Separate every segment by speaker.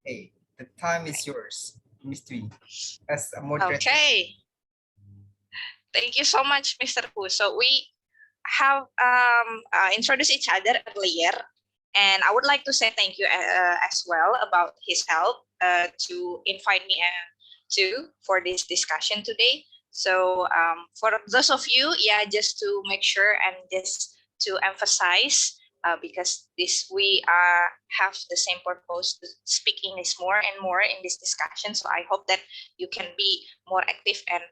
Speaker 1: Hey, the time is yours, Miss Tui, as a moderator.
Speaker 2: Okay. Thank you so much, Mr. Hu. So we have introduced each other earlier, and I would like to say thank you as well about his help to invite me to for this discussion today. So for those of you, yeah, just to make sure and just to emphasize, because this we have the same purpose to speak English more and more in this discussion. So I hope that you can be more active and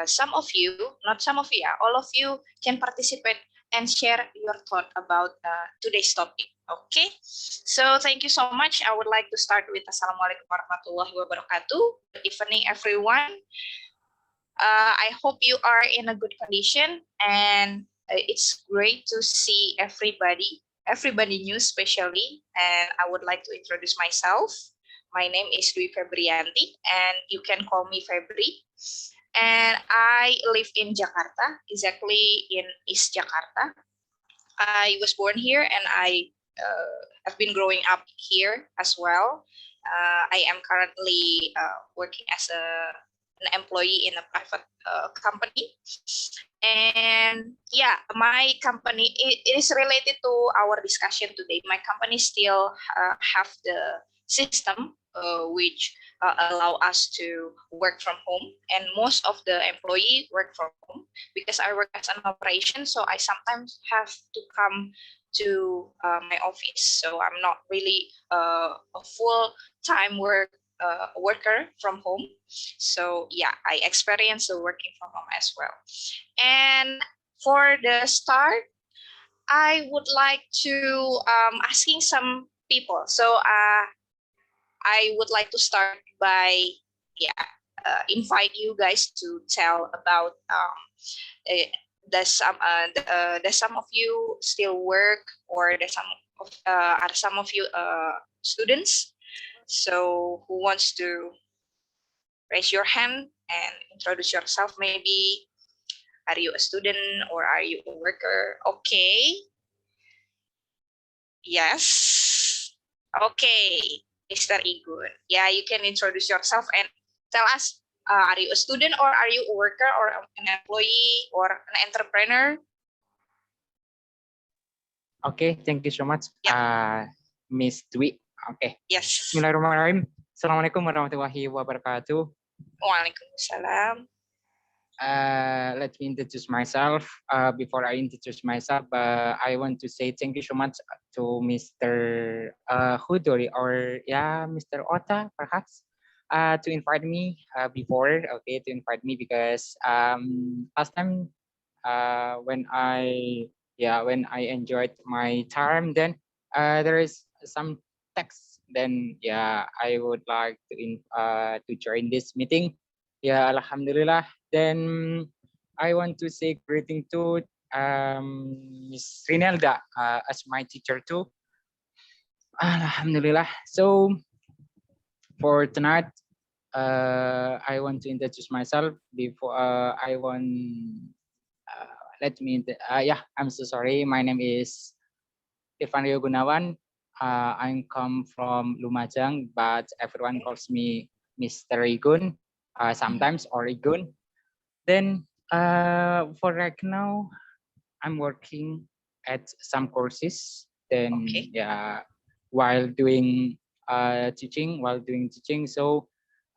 Speaker 2: some of you, not some of you, yeah, all of you can participate and share your thought about today's topic. Okay, so thank you so much. I would like to start with Assalamualaikum warahmatullahi wabarakatuh. Good evening, everyone. I hope you are in a good condition, and it's great to see everybody new especially. And I would like to introduce myself. My name is Dwi Febrianti, and you can call me Febri. And I live in Jakarta, exactly in East Jakarta. I was born here, and I have been growing up here as well. I am currently working as an employee in a private company. And yeah, my company, it is related to our discussion today. My company still have the system which allow us to work from home, and most of the employee work from home because I work as an operation, so I sometimes have to come to my office. So I'm not really a full-time worker from home. So yeah, I experience the working from home as well. And for the start, I would like to asking some people. So I would like to start by invite you guys to tell about does some of you still work, or does are some of you students? So who wants to raise your hand and introduce yourself? Maybe are you a student or are you a worker? Okay. Yes. Okay, Mr. Igun. Yeah, you can introduce yourself and tell us, are you a student or are you a worker or an employee or an entrepreneur?
Speaker 3: Okay, thank you so much, Miss Dwi. Okay.
Speaker 2: Yes.
Speaker 3: Bismillahirrahmanirrahim. Assalamualaikum warahmatullahi wabarakatuh.
Speaker 2: Waalaikumsalam.
Speaker 3: Let me introduce myself. Before I introduce myself, I want to say thank you so much to Mr. Hudori, or Mr. Ota, perhaps, to invite me before. Okay, to invite me because last time when I enjoyed my time, then there is some text. Then I would like to join this meeting. Alhamdulillah. Then I want to say greeting to Miss Rinelda as my teacher too. Alhamdulillah. So for tonight, I want to introduce myself before I want. I'm so sorry. My name is Irfan Rio Gunawan. I come from Lumajang, but everyone calls me Mr. Igun, sometimes or Igun. Then for right now, I'm working at some courses. Then while doing teaching, so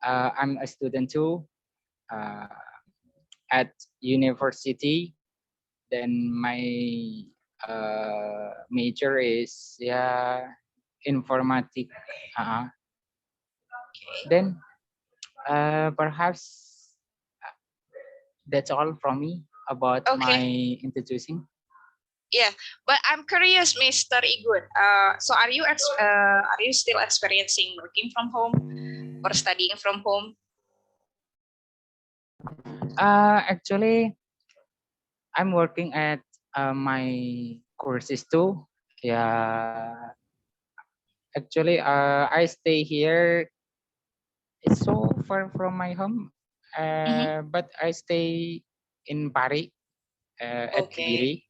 Speaker 3: I'm a student too at university. Then my major is informatic. Then perhaps that's all from me about my introducing.
Speaker 2: Yeah, but I'm curious, Mr. Igun. So are you still experiencing working from home or studying from home?
Speaker 3: Actually, I'm working at my courses too. Actually, I stay here. It's so far from my home, but I stay in Paris at Kediri.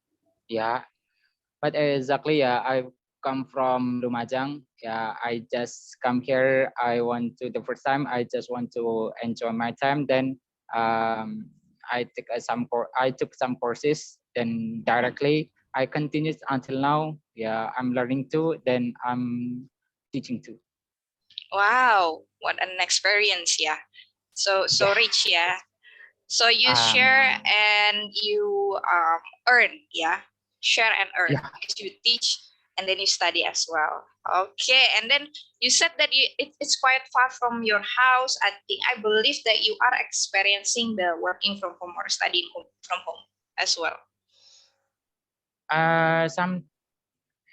Speaker 3: But exactly, I come from Lumajang. Yeah, I just come here. I want to the first time. I just want to enjoy my time. Then I took some courses. Then directly I continued until now. Yeah, I'm learning too. Then I'm teaching too.
Speaker 2: Wow, what an experience, yeah. So
Speaker 3: Yeah.
Speaker 2: rich, yeah. So you
Speaker 3: Um,
Speaker 2: share and you earn, yeah. Share and earn
Speaker 3: Yeah.
Speaker 2: because you teach and then you study as well. Okay, and then you said that it's quite far from your house. I believe that you are experiencing the working from home or studying from home as well.
Speaker 3: Some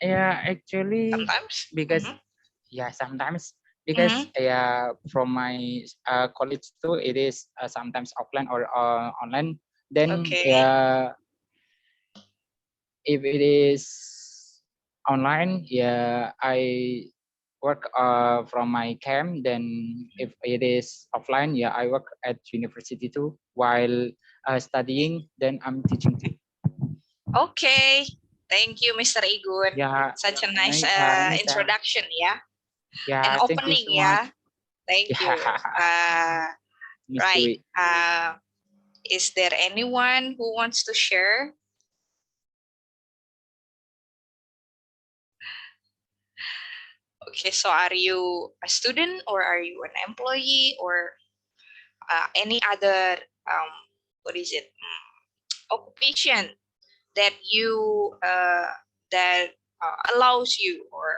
Speaker 3: yeah actually
Speaker 2: Sometimes.
Speaker 3: because yeah sometimes
Speaker 2: Mm-hmm.
Speaker 3: because from my college too it is sometimes offline or online. Then
Speaker 2: Okay.
Speaker 3: if it is online, I work from my camp. Then if it is offline, I work at university too while studying. Then I'm teaching too.
Speaker 2: Okay. Thank you, Mr. Igun.
Speaker 3: Yeah.
Speaker 2: Such a nice
Speaker 3: Anytime.
Speaker 2: introduction, yeah. And
Speaker 3: Yeah, thank you
Speaker 2: opening,
Speaker 3: so much.
Speaker 2: yeah. Thank you.
Speaker 3: Yeah,
Speaker 2: Right.
Speaker 3: mystery.
Speaker 2: Is there anyone who wants to share? Okay, so are you a student or are you an employee or any other what is it occupation that you that allows you or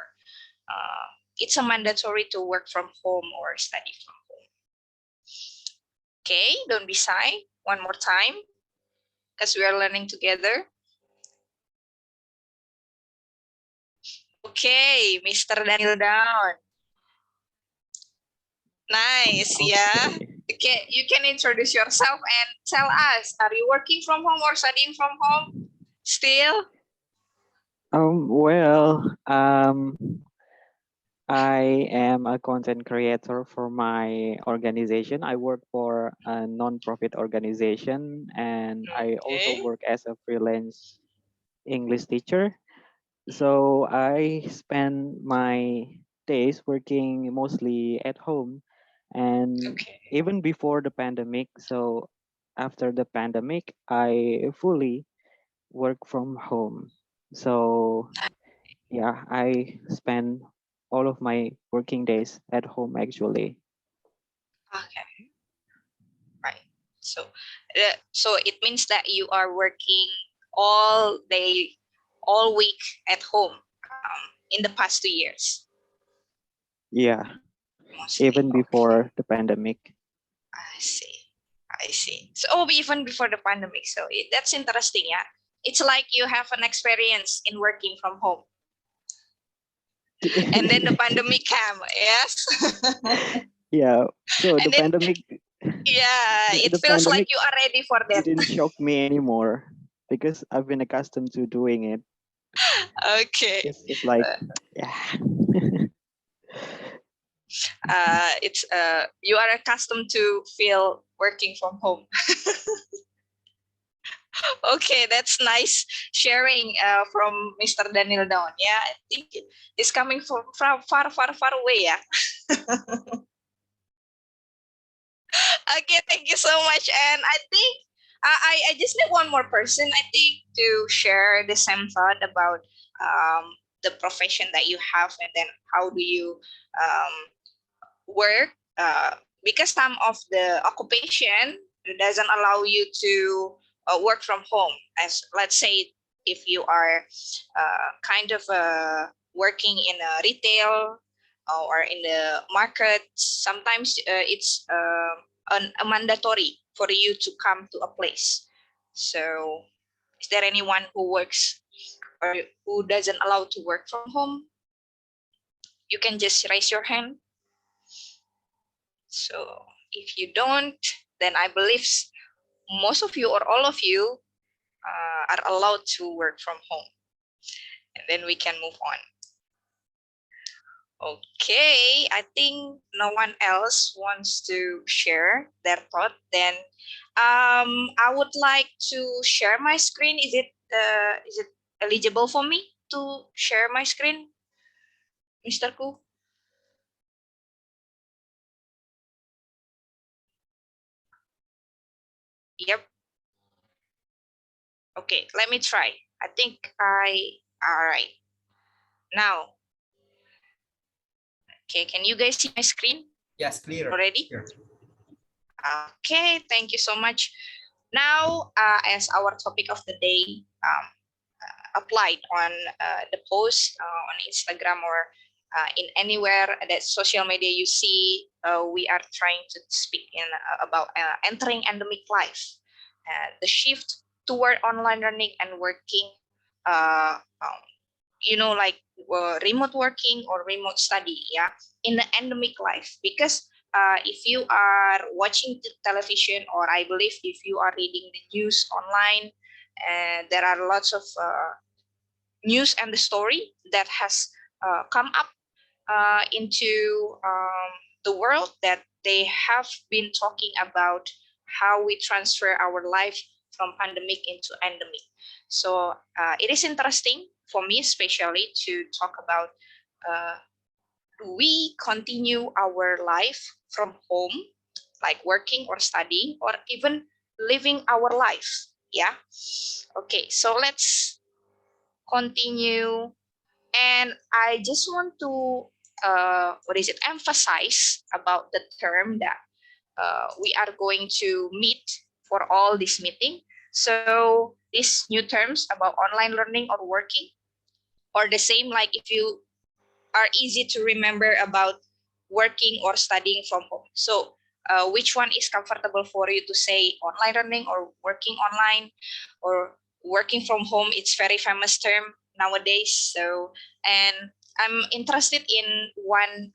Speaker 2: it's a mandatory to work from home or study from home? Okay, don't be shy. One more time, because we are learning together. Okay, Mr. Daniel Down. Nice, yeah.
Speaker 4: Okay.
Speaker 2: Okay, you can introduce yourself and tell us, are you working from home or studying from home still?
Speaker 4: Well, I am a content creator for my organization. I work for a non-profit organization, and I also
Speaker 2: Okay.
Speaker 4: work as a freelance English teacher. So I spend my days working mostly at home, and
Speaker 2: Okay.
Speaker 4: even before the pandemic. So after the pandemic, I fully work from home. So yeah, I spend all of my working days at home actually.
Speaker 2: Okay. Right. So it means that you are working all day, all week at home in the past 2 years,
Speaker 4: Yeah,
Speaker 2: mostly.
Speaker 4: even
Speaker 2: Okay.
Speaker 4: before the pandemic.
Speaker 2: I see. I see. So, even before the pandemic. So, that's interesting, yeah. It's like you have an experience in working from home. And then the pandemic came, yes?
Speaker 4: Yeah, so the
Speaker 2: And then,
Speaker 4: pandemic
Speaker 2: yeah, it
Speaker 4: the
Speaker 2: feels like
Speaker 4: pandemic
Speaker 2: you are ready for that.
Speaker 4: didn't shock me anymore because I've been accustomed to doing it.
Speaker 2: Okay.
Speaker 4: It's like yeah.
Speaker 2: It's you are accustomed to feel working from home. Okay, that's nice sharing from Mr. Daniel Dawn. Yeah, I think it's coming from far, far, far away. Yeah. Okay, thank you so much. And I think I just need one more person, I think, to share the same thought about the profession that you have and then how do you um, work. Because some of the occupation doesn't allow you to work from home. As let's say, if you are kind of working in a retail or in the market, sometimes it's a mandatory for you to come to a place. So, is there anyone who works or who doesn't allow to work from home? You can just raise your hand. So, if you don't, then I believe most of you or all of you are allowed to work from home. And then we can move on. Okay, I think no one else wants to share their thought. Then I would like to share my screen. Is it eligible for me to share my screen? Mr. Ku? Yep. Okay, let me try. I think all right. Now, okay, can you guys see my screen
Speaker 1: Yes, clear.
Speaker 2: already?
Speaker 1: Clear.
Speaker 2: Okay, thank you so much. Now, as our topic of the day applied on the post on Instagram or in anywhere that social media you see, we are trying to speak in about entering endemic life, the shift toward online learning and working, like remote working or remote study, yeah, in the endemic life. Because if you are watching television, or I believe if you are reading the news online, there are lots of news and the story that has come up into the world, that they have been talking about how we transfer our life from pandemic into endemic. So it is interesting for me, especially, to talk about do we continue our life from home, like working or studying, or even living our life. Yeah. Okay, so let's continue. And I just want to emphasize about the term that we are going to meet for all this meeting. So these new terms about online learning or working, or the same like if you are easy to remember about working or studying from home. So which one is comfortable for you to say, online learning or working online, or working from home? It's very famous term nowadays. So, and I'm interested in one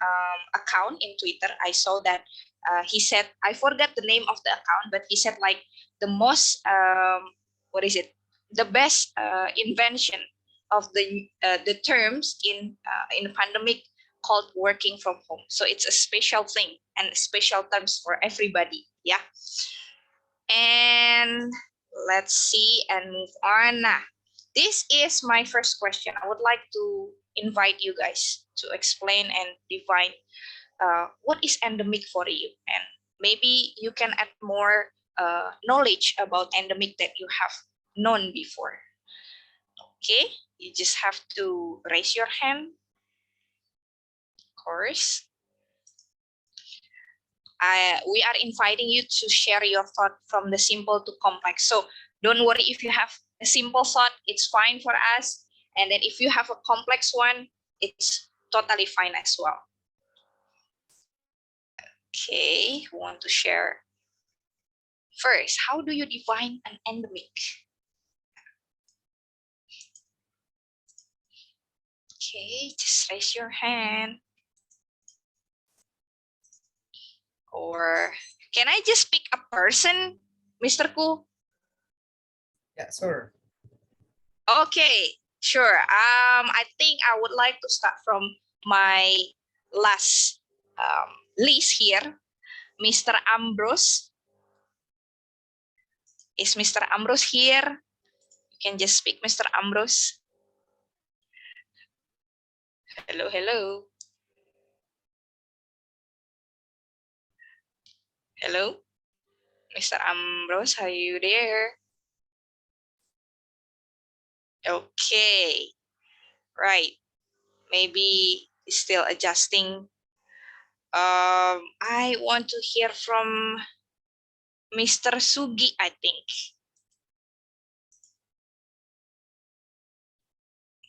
Speaker 2: account in Twitter. I saw that he said, I forgot the name of the account, but he said like the most the best invention of the terms in pandemic, called working from home. So it's a special thing and special terms for everybody. Yeah. And let's see and move on. Now, this is my first question. I would like to invite you guys to explain and define what is endemic for you, and maybe you can add more knowledge about endemic that you have known before. Okay, you just have to raise your hand, of course. We are inviting you to share your thought from the simple to complex. So don't worry if you have a simple thought, it's fine for us. And then if you have a complex one, it's totally fine as well. Okay, who want to share? First, how do you define an endemic? Okay, just raise your hand. Or can I just pick a person, Mr. Ku?
Speaker 1: Yeah, sir.
Speaker 2: Okay, sure. I think I would like to start from my last list here, Mr. Ambrose. Is Mr. Ambrose here? You can just speak, Mr. Ambrose. Hello, hello. Hello, Mr. Ambrose, are you there? Okay, right. Maybe still adjusting. I want to hear from Mr. Sugi, I think.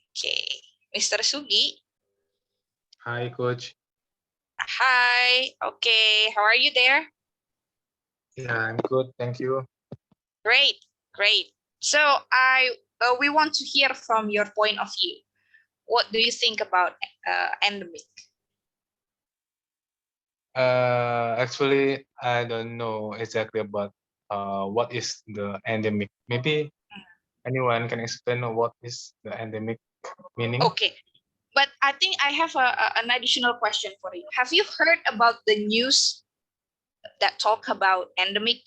Speaker 2: Okay, Mr. Sugi.
Speaker 5: Hi, Coach.
Speaker 2: Hi. Okay, how are you there?
Speaker 5: Yeah, I'm good. Thank you.
Speaker 2: Great, great. So we want to hear from your point of view. What do you think about endemic?
Speaker 5: Actually, I don't know exactly about what is the endemic. Maybe anyone can explain what is the endemic meaning?
Speaker 2: Okay, but I think I have an additional question for you. Have you heard about the news that talk about endemic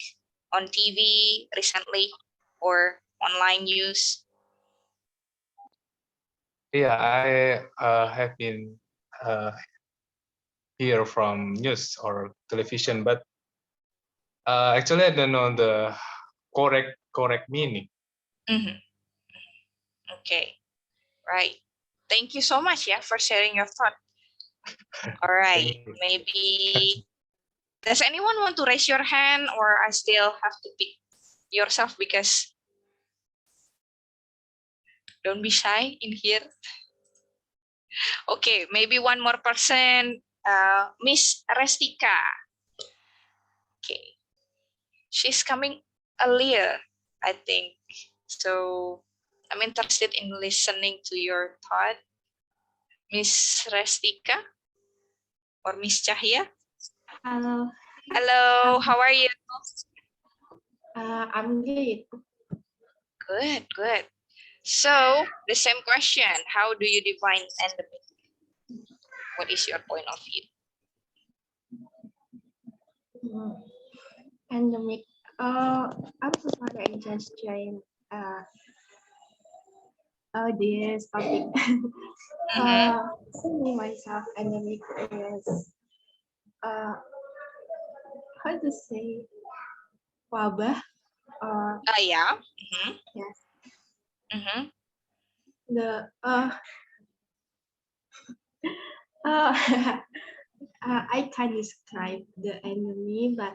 Speaker 2: on TV recently or online news?
Speaker 5: Yeah, I have been hear from news or television, but actually I don't know the correct meaning.
Speaker 2: Mhm. Okay, right. Thank you so much, yeah, for sharing your thought. All right,
Speaker 5: Thank you.
Speaker 2: maybe does anyone want to raise your hand, or I still have to pick yourself because don't be shy in here. Okay, maybe one more person, Miss Restika. Okay, she's coming earlier, I think. So I'm interested in listening to your thought, Miss Restika or Miss Cahya.
Speaker 6: Hello,
Speaker 2: Hello, how are you?
Speaker 6: I'm good.
Speaker 2: Good, good. So the same question: how do you define endemic? What is your point of view?
Speaker 6: Endemic. I'm so sorry. I just joined this topic.
Speaker 2: Mhm.
Speaker 6: Me myself, endemic is how to say wabah.
Speaker 2: Yeah. Mhm.
Speaker 6: Yes.
Speaker 2: Mhm.
Speaker 6: The uh, I can't describe the enemy, but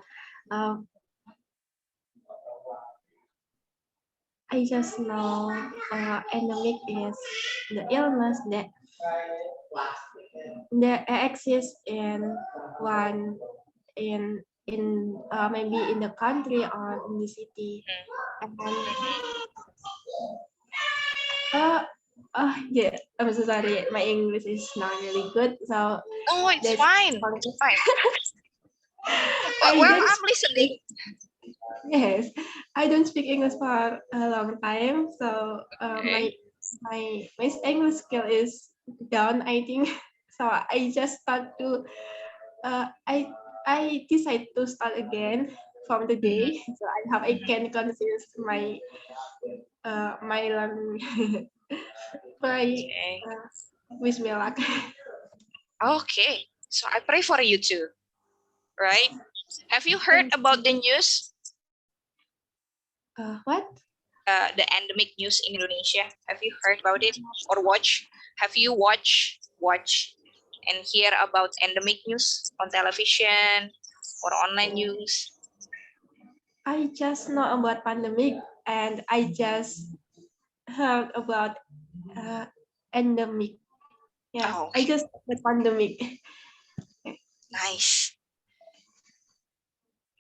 Speaker 6: I just know endemic is the illness that exists in one in maybe in the country or in the city, and uh yeah, I'm so sorry, my English is not really good, so
Speaker 2: Oh, it's
Speaker 6: that's
Speaker 2: fine. It's fine.
Speaker 6: I
Speaker 2: Well,
Speaker 6: don't
Speaker 2: I'm listening.
Speaker 6: yes, I don't speak English for a long time, so
Speaker 2: Okay.
Speaker 6: my English skill is down, I think. So I just start to I decide to start again from the day, so I hope I can convince my learning. my
Speaker 2: Okay.
Speaker 6: wish me luck.
Speaker 2: Okay. So I pray for you too, right? Have you heard
Speaker 6: Thank
Speaker 2: about the news,
Speaker 6: what?
Speaker 2: the endemic news in Indonesia? Have you heard about it or watch? Have you watch and hear about endemic news on television or online news?
Speaker 6: I just know about pandemic, and I just heard about uh, endemic. Yes,
Speaker 2: Oh,
Speaker 6: I just the pandemic.
Speaker 2: nice.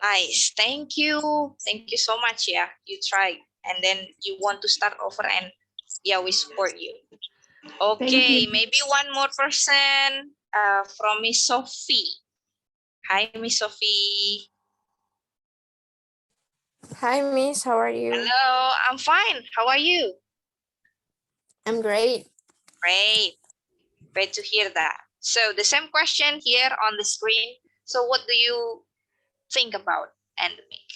Speaker 2: Nice. Thank you. Thank you so much. Yeah, you tried and then you want to start over and yeah, we support you.
Speaker 6: Thank
Speaker 2: Okay,
Speaker 6: you.
Speaker 2: maybe one more person from Miss Sophie. Hi, Miss Sophie.
Speaker 7: Hi, Miss. How are you?
Speaker 2: Hello, I'm fine. How are you?
Speaker 7: I'm great.
Speaker 2: Great. Great to hear that. So the same question here on the screen. So what do you think about endemic?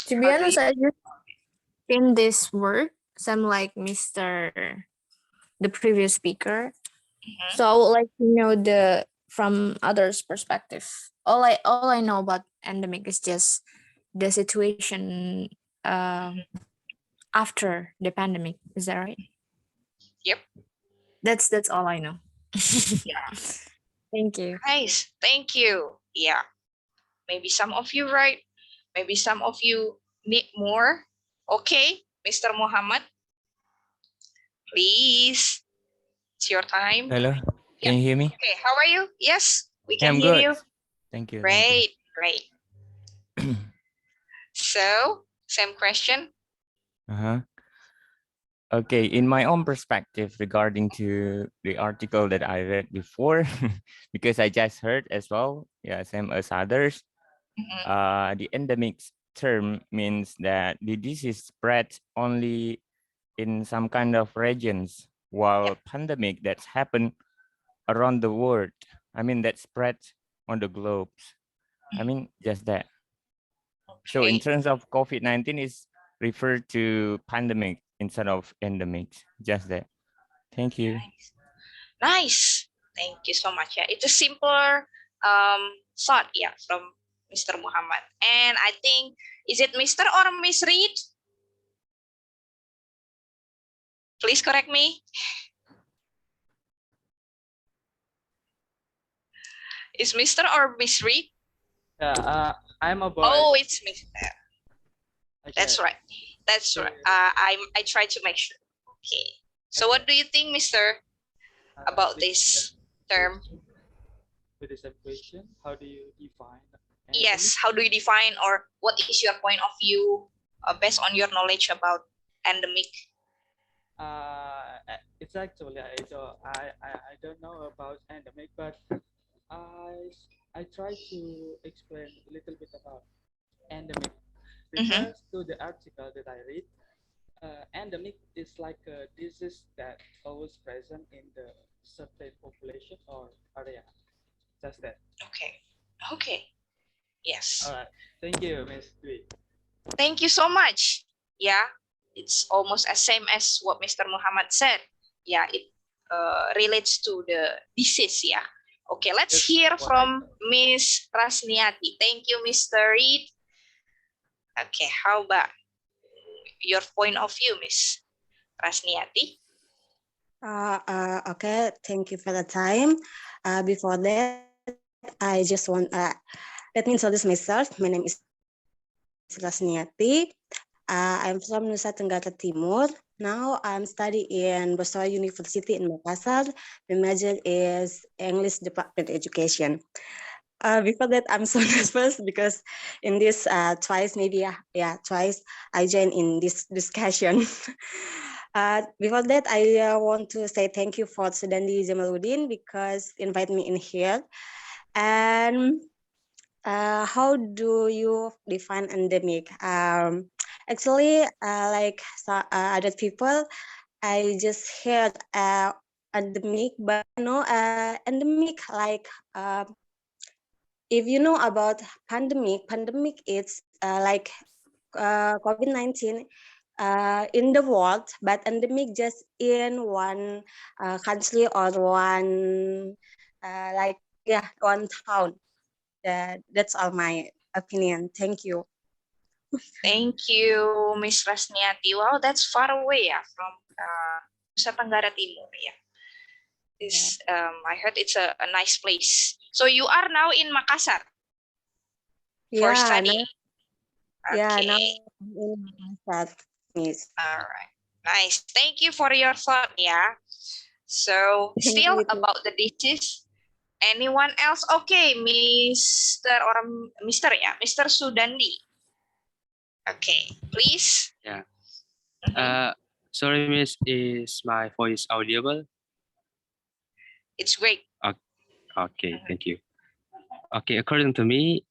Speaker 7: To be
Speaker 2: How do
Speaker 7: honest,
Speaker 2: you?
Speaker 7: I just in this work, some like the previous speaker.
Speaker 2: Mhm.
Speaker 7: So I would like to know the from others' perspective. All I know about endemic is just the situation after the pandemic. Is that right?
Speaker 2: Yep.
Speaker 7: That's all I know.
Speaker 2: Yeah.
Speaker 7: Thank you.
Speaker 2: Nice. Thank you. Yeah. Maybe some of you right. Maybe some of you need more. Okay, Mr. Muhammad, please. It's your time.
Speaker 8: Hello,
Speaker 2: Yeah.
Speaker 8: can you hear me?
Speaker 2: Okay, how are you? Yes, we
Speaker 8: Yeah,
Speaker 2: can
Speaker 8: I'm
Speaker 2: hear
Speaker 8: good.
Speaker 2: you.
Speaker 8: Thank you.
Speaker 2: Great, great. So, same question.
Speaker 8: Uh-huh. Okay, in my own perspective regarding to the article that I read before, because I just heard as well, yeah, same as others,
Speaker 2: Mhm.
Speaker 8: the endemic term means that the disease spread only in some kind of regions, while
Speaker 2: Yep.
Speaker 8: pandemic that's happened around the world. I mean, that spread on the globe. I mean, just that. So in
Speaker 2: Okay.
Speaker 8: terms of COVID-19 is referred to pandemic instead of endemic, just that. Thank you.
Speaker 2: Nice. Nice. Thank you so much. Yeah, it's a simpler thought, yeah, from Mr. Muhammad. And I think, is it Mr. or Miss Reed? Please correct me. Is Mr. or Miss Reed?
Speaker 9: Yeah, I'm a boy.
Speaker 2: Oh, it's Mr.
Speaker 9: Okay.
Speaker 2: That's right. That's right. I tried to make sure. Okay. So
Speaker 9: Okay.
Speaker 2: what do you think, Mr., about
Speaker 9: With
Speaker 2: this
Speaker 9: the
Speaker 2: term?
Speaker 9: question- With the same question, how do you define
Speaker 2: Yes.
Speaker 9: endemic?
Speaker 2: How do you define, or what is your point of view based on your knowledge about endemic?
Speaker 9: It's actually I don't know about endemic, but I I try to explain a little bit about endemic. Refers to the article that I read. Endemic is like a disease that always present in the certain population or area. Just that.
Speaker 2: Okay. Okay. Yes.
Speaker 9: All right. Thank you, Miss Dwi.
Speaker 2: Thank you so much. Yeah, it's almost as same as what Mr. Muhammad said. Yeah, it relates to the disease. Yeah. Okay, let's
Speaker 9: Yes,
Speaker 2: hear
Speaker 9: what I
Speaker 2: from
Speaker 9: thought.
Speaker 2: Miss Rasniati. Thank you, Mr. Reed. Okay, how about your point of view, Miss Rasniati?
Speaker 10: Okay, thank you for the time. Before that, I just want let me introduce myself. My name is Lasniati. I'm from Nusa Tenggara Timur. Now I'm studying in Boston University in Makassar. My major is English Department Education. Before that, I'm so nervous because in this twice, maybe twice, I joined in this discussion. Before that, I want to say thank you for Sudandi Jamaluddin because invite me in here. And how do you define endemic? Actually, like other people, I just heard endemic, but no, endemic like if you know about pandemic is like COVID-19 in the world, but endemic just in one country or one like one town. That's all my opinion. Thank you.
Speaker 2: Thank you, Miss Rasniati. Wow, that's far away, yeah, from Nusa Tenggara Timur. Yeah. This I heard it's a nice place. So you are now in Makassar for
Speaker 10: Yeah,
Speaker 2: study.
Speaker 10: now
Speaker 2: Okay.
Speaker 10: in Makassar, Miss.
Speaker 2: All right. Nice. Thank you for your thought. Yeah. So
Speaker 10: Thank
Speaker 2: still
Speaker 10: you too.
Speaker 2: about the disease. Anyone else? Okay, Mr. or Mr. Yeah, Mr. Sudandi. Okay, please.
Speaker 11: Yeah.
Speaker 2: Mhm.
Speaker 11: Sorry, Miss. Is my voice audible?
Speaker 2: It's great.
Speaker 11: Okay, thank you. Okay, according to me,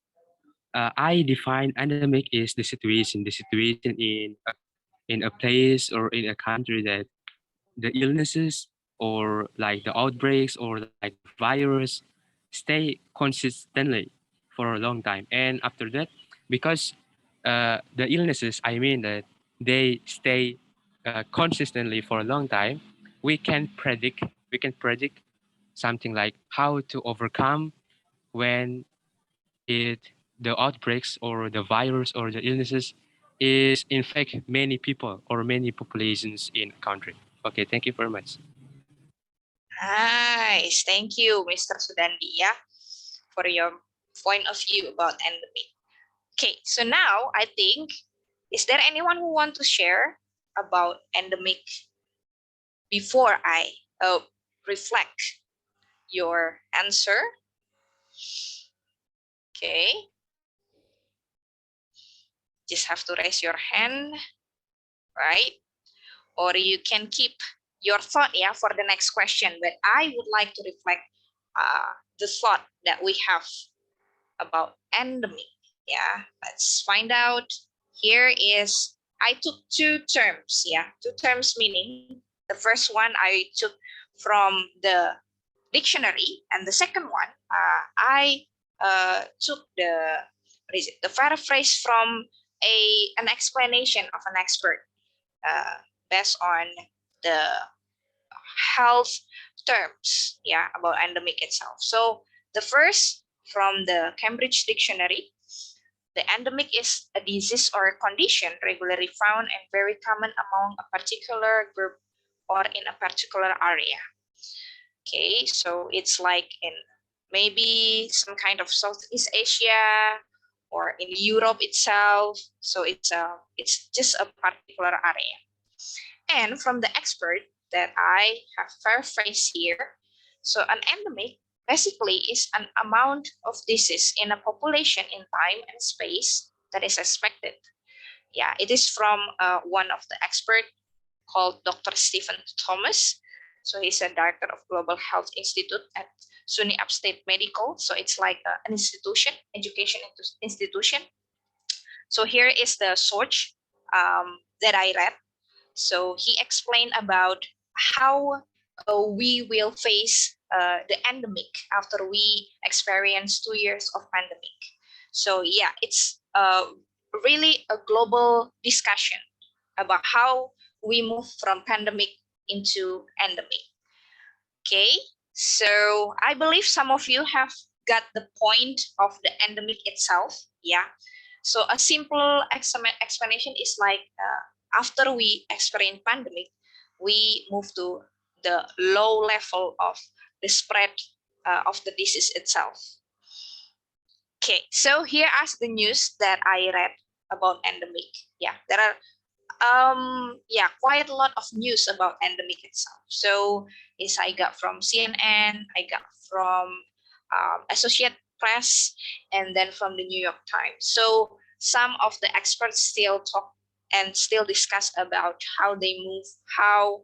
Speaker 11: I define endemic is the situation in a place or in a country that the illnesses or like the outbreaks or like the virus stay consistently for a long time, and after that, because the illnesses, I mean that they stay consistently for a long time, we can predict something like how to overcome when it the outbreaks or the virus or the illnesses is infect many people or many populations in a country. Okay, thank you very much.
Speaker 2: Nice. Thank you, Mr. Sudandi, yeah, for your point of view about endemic. Okay, so now I think, is there anyone who want to share about endemic before I reflect your answer? Okay, just have to raise your hand, right? Or you can keep your thought, yeah, for the next question. But I would like to reflect the thought that we have about endemic. Yeah, let's find out. Here is, I took two terms. Yeah, two terms meaning the first one I took from the dictionary, and the second one I took the paraphrase from an explanation of an expert based on the health terms, yeah, about endemic itself. So the first, from the Cambridge Dictionary, the endemic is a disease or a condition regularly found and very common among a particular group or in a particular area. Okay, so it's like in maybe some kind of Southeast Asia or in Europe itself. So it's just a particular area. And from the expert that I have paraphrased here, so an endemic basically is an amount of disease in a population in time and space that is expected. Yeah, it is from one of the expert called Dr. Stephen Thomas. So he's a director of Global Health Institute at SUNY Upstate Medical. So it's like an institution, education institution. So here is the source that I read. So he explained about how we will face the endemic after we experience 2 years of pandemic. So yeah, it's really a global discussion about how we move from pandemic into endemic. Okay, so I believe some of you have got the point of the endemic itself. Yeah, so a simple explanation is like after we experience pandemic, we move to the low level of the spread of the disease itself. Okay, so here are the news that I read about endemic. Yeah, there are quite a lot of news about endemic itself. So is I got from CNN, I got from Associated Press, and then from the New York Times. So some of the experts still talk and still discuss about how they move, how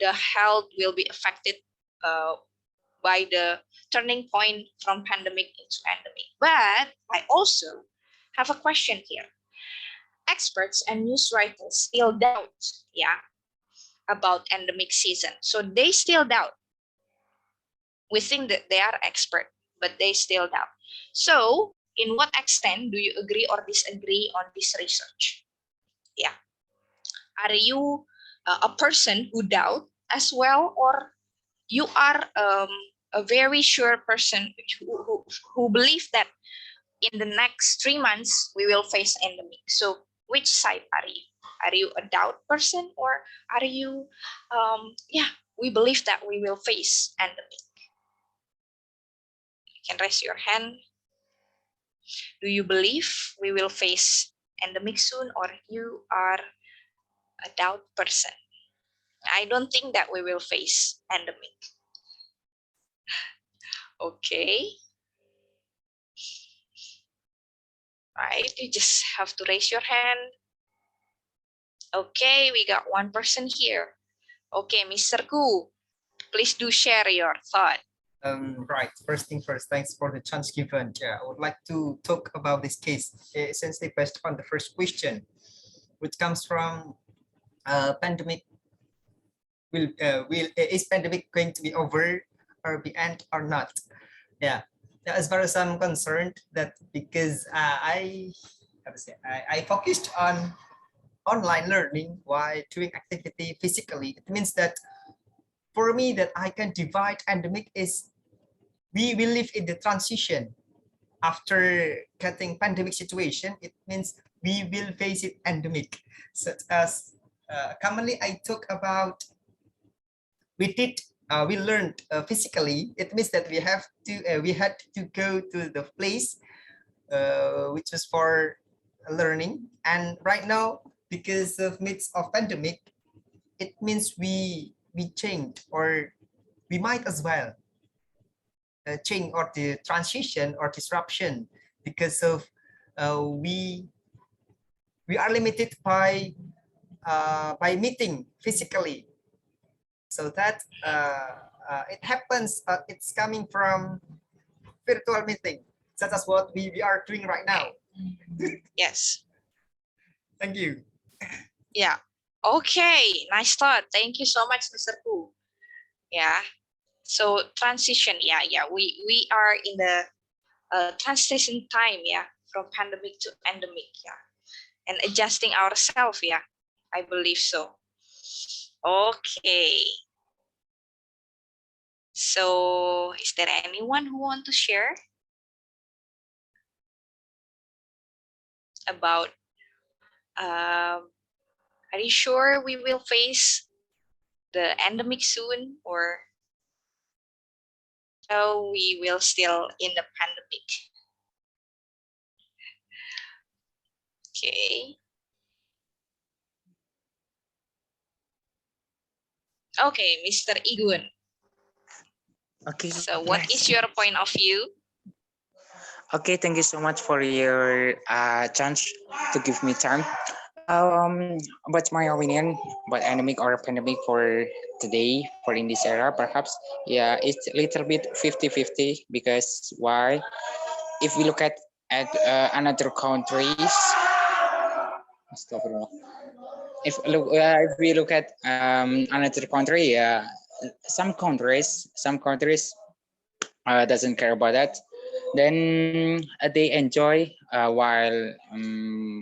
Speaker 2: the health will be affected by the turning point from pandemic into endemic. But I also have a question here. Experts and news writers still doubt, about endemic season. So they still doubt. We think that they are expert, but they still doubt. So in what extent do you agree or disagree on this research? Yeah. Are you a person who doubt as well, or you are a very sure person who believe that in the next 3 months we will face endemic? So which side are you? Are you a doubt person, or are you we believe that we will face endemic? You can raise your hand. Do you believe we will face endemic soon, or you are a doubt person? I don't think that we will face endemic. Okay. Right, you just have to raise your hand. Okay, we got one person here. Okay, Mr. Gu, please do share your thought.
Speaker 1: Right, first thing first, thanks for the chance given. Yeah, I would like to talk about this case, essentially based on the first question, which comes from pandemic. Is pandemic going to be over or be end or not? Yeah, as far as I'm concerned, that because I focused on online learning while doing activity physically, it means that for me that I can divide endemic is we will live in the transition after getting pandemic situation. It means we will face it endemic, such as commonly I talk about we learned physically. It means that we had to go to the place which was for learning, and right now because of midst of pandemic, it means we change, or we might as well change or the transition or disruption, because of we are limited by meeting physically, so that it happens. It's coming from virtual meeting, such as what we are doing right now.
Speaker 2: Yes.
Speaker 1: Thank you.
Speaker 2: Yeah. Okay. Nice thought. Thank you so much, Mr. Gu. Yeah. So transition. Yeah. We are in the transition time. Yeah, from pandemic to endemic. Yeah, and adjusting ourselves. Yeah, I believe so. Okay. So is there anyone who want to share about, are you sure we will face the endemic soon, or so we will still in the pandemic? Okay. Okay, Mr. Igun.
Speaker 3: Okay.
Speaker 2: So what is your point of view?
Speaker 3: Okay, thank you so much for your chance to give me time. About my opinion about endemic or pandemic for today, for in this era, perhaps, yeah, it's a little bit 50-50 because why? If we look at another countries, Astagfirullah. If we look at another country, some countries doesn't care about that. Then they enjoy while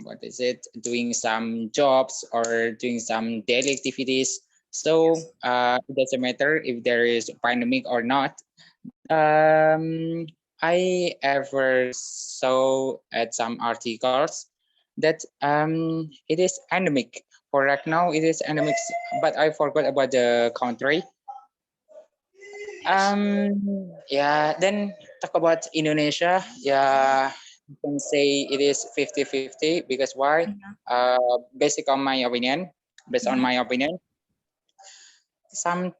Speaker 3: what is it, doing some jobs or doing some daily activities. So it doesn't matter if there is a pandemic or not. I ever saw at some articles that it is endemic. For right now, it is endemic, but I forgot about the country. Yeah, then talk about Indonesia. Yeah, you can say it is 50-50 because why? Basic on my opinion, based on my opinion, some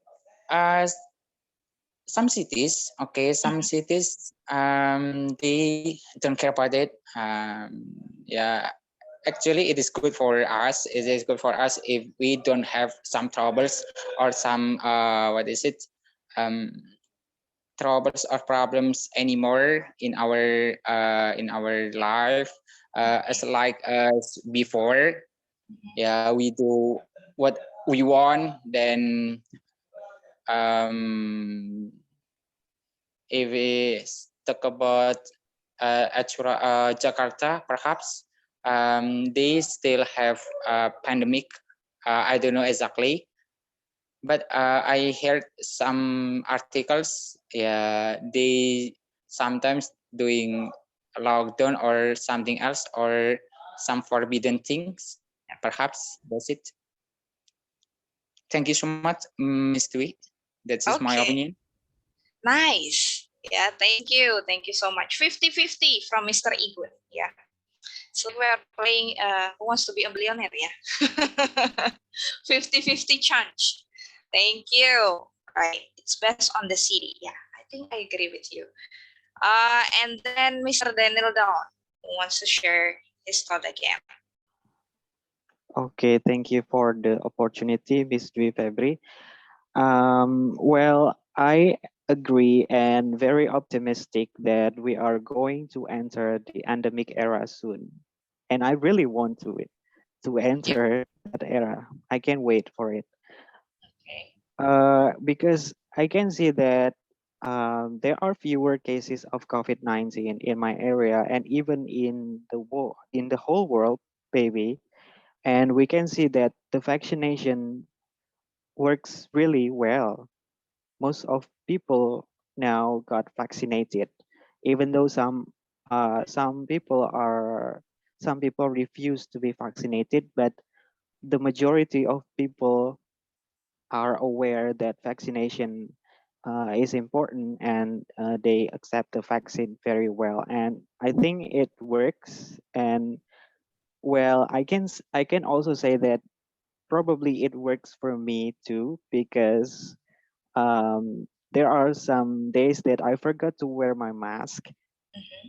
Speaker 3: uh some cities, okay, some cities they don't care about it. Yeah, actually it is good for us. It is good for us if we don't have some troubles or some what is it? Um troubles or problems anymore in our life as like as before. Yeah, we do what we want. Then um if we talk about Jakarta, perhaps they still have a pandemic. I don't know exactly, but I heard some articles. Yeah, they sometimes doing a lockdown or something else or some forbidden things. Perhaps that's it. Thank you so much, Miss Dwi. That is my
Speaker 2: Okay.
Speaker 3: opinion.
Speaker 2: Nice. Yeah, thank you. Thank you so much. 50-50 from Mr. Igun. Yeah. So we are playing Who Wants to Be a Billionaire, yeah. 50-50 chance. Thank you. Right. It's best on the city. Yeah, I think I agree with you. And then Mr. Daniel Dawn, who wants to share his thought again.
Speaker 4: Okay, thank you for the opportunity, Ms. Dwi Febri. Well, I agree and very optimistic that we are going to enter the endemic era soon. And I really want to enter that era. I can't wait for it. Because I can see that there are fewer cases of COVID-19 in my area and even in the whole world, baby. And we can see that the vaccination works really well. Most of people now got vaccinated, even though some people refuse to be vaccinated, but the majority of people are aware that vaccination is important and they accept the vaccine very well. And I think it works. And well, I can also say that probably it works for me too because there are some days that I forgot to wear my mask,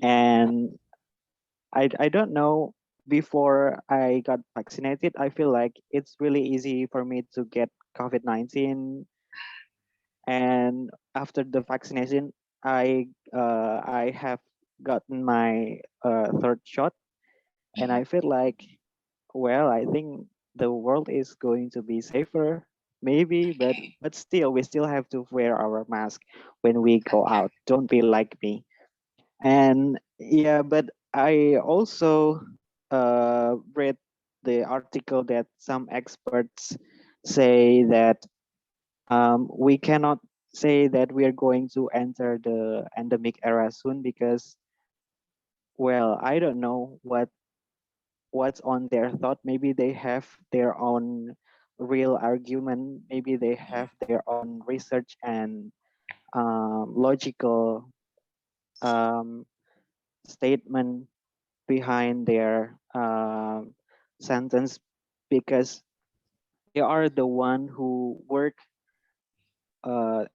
Speaker 4: and I don't know. Before I got vaccinated, I feel like it's really easy for me to get COVID-19, and after the vaccination, I have gotten my third shot, and I feel like, well, I think the world is going to be safer, maybe, but still, we still have to wear our mask when we go out. Don't be like me. And yeah, but I also read the article that some experts say that we cannot say that we are going to enter the endemic era soon because, well, I don't know what's on their thought. Maybe they have their own real argument. Maybe they have their own research and logical um, statement behind their sentence because they are the one who work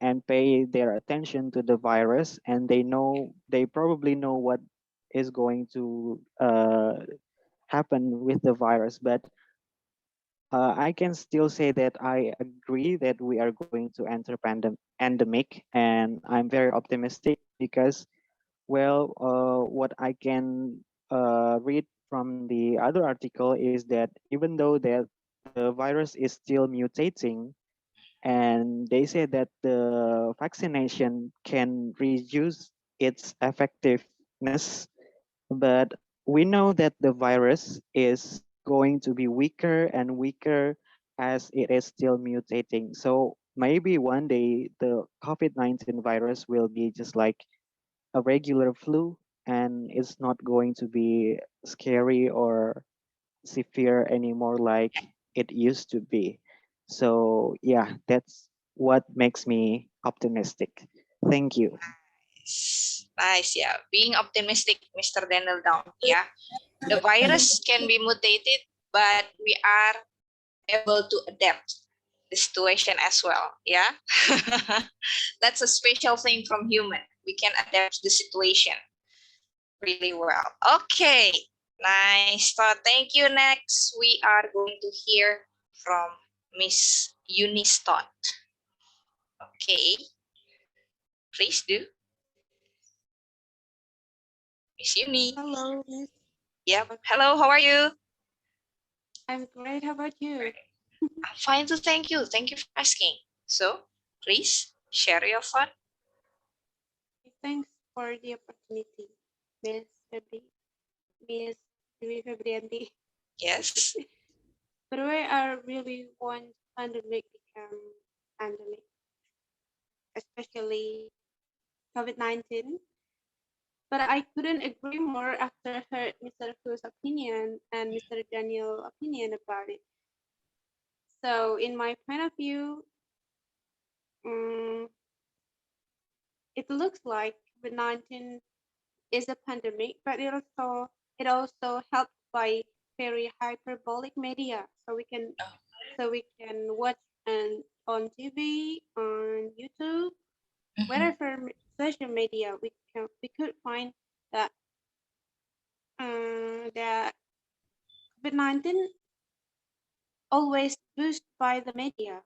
Speaker 4: and pay their attention to the virus, and they probably know what is going to happen with the virus. But I can still say that I agree that we are going to enter endemic, and I'm very optimistic because, well, what I can read from the other article is that even though that the virus is still mutating, and they say that the vaccination can reduce its effectiveness, but we know that the virus is going to be weaker and weaker as it is still mutating. So maybe one day the COVID-19 virus will be just like a regular flu, and it's not going to be scary or severe anymore like it used to be. So yeah, that's what makes me optimistic. Thank you.
Speaker 2: Nice, yeah. Being optimistic, Mr. Daniel Down, yeah. The virus can be mutated, but we are able to adapt the situation as well, yeah. That's a special thing from human. We can adapt the situation really well. Okay, nice thought. Thank you. Next, we are going to hear from Miss Eunice Thought. Okay, please do. Miss Uni.
Speaker 6: Hello, Miss.
Speaker 2: Yeah. Hello, how are you?
Speaker 6: I'm great. How about you?
Speaker 2: I'm fine too, thank you. Thank you for asking. So, please share your thought.
Speaker 6: Thanks for the opportunity, Miss Miss Dewi Febrianti.
Speaker 2: Yes.
Speaker 6: By the way, I really want pandemic become endemic, especially COVID-19. But I couldn't agree more after I heard Mr. Hu's opinion and Mr. Daniel's opinion about it. So, in my point of view, it looks like COVID-19 is a pandemic, but it also helped by very hyperbolic media. So we can watch and on TV, on YouTube, wherever social media we could find that that COVID-19 always boosted by the media,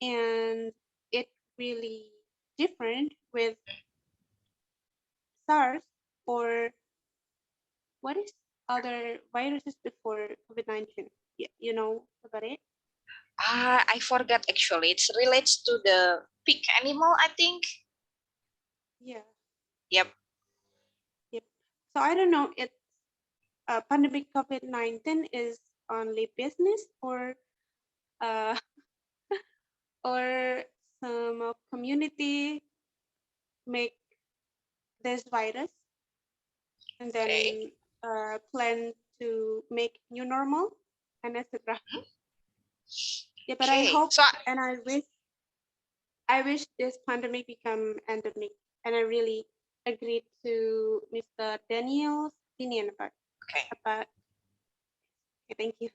Speaker 6: and it's really different with SARS or what is other viruses before COVID-19. You know about it?
Speaker 2: I forgot actually. It relates to the pig animal, I think.
Speaker 6: Yeah.
Speaker 2: Yep.
Speaker 6: Yep. So I don't know if pandemic COVID-19 is only business uh, or some community make this virus and then plan to make new normal and etc. Yeah, but I
Speaker 2: Okay.
Speaker 6: hope
Speaker 2: So,
Speaker 6: and I wish this pandemic become endemic, and I really agree to Mr. Daniel's opinion about. Okay, thank you.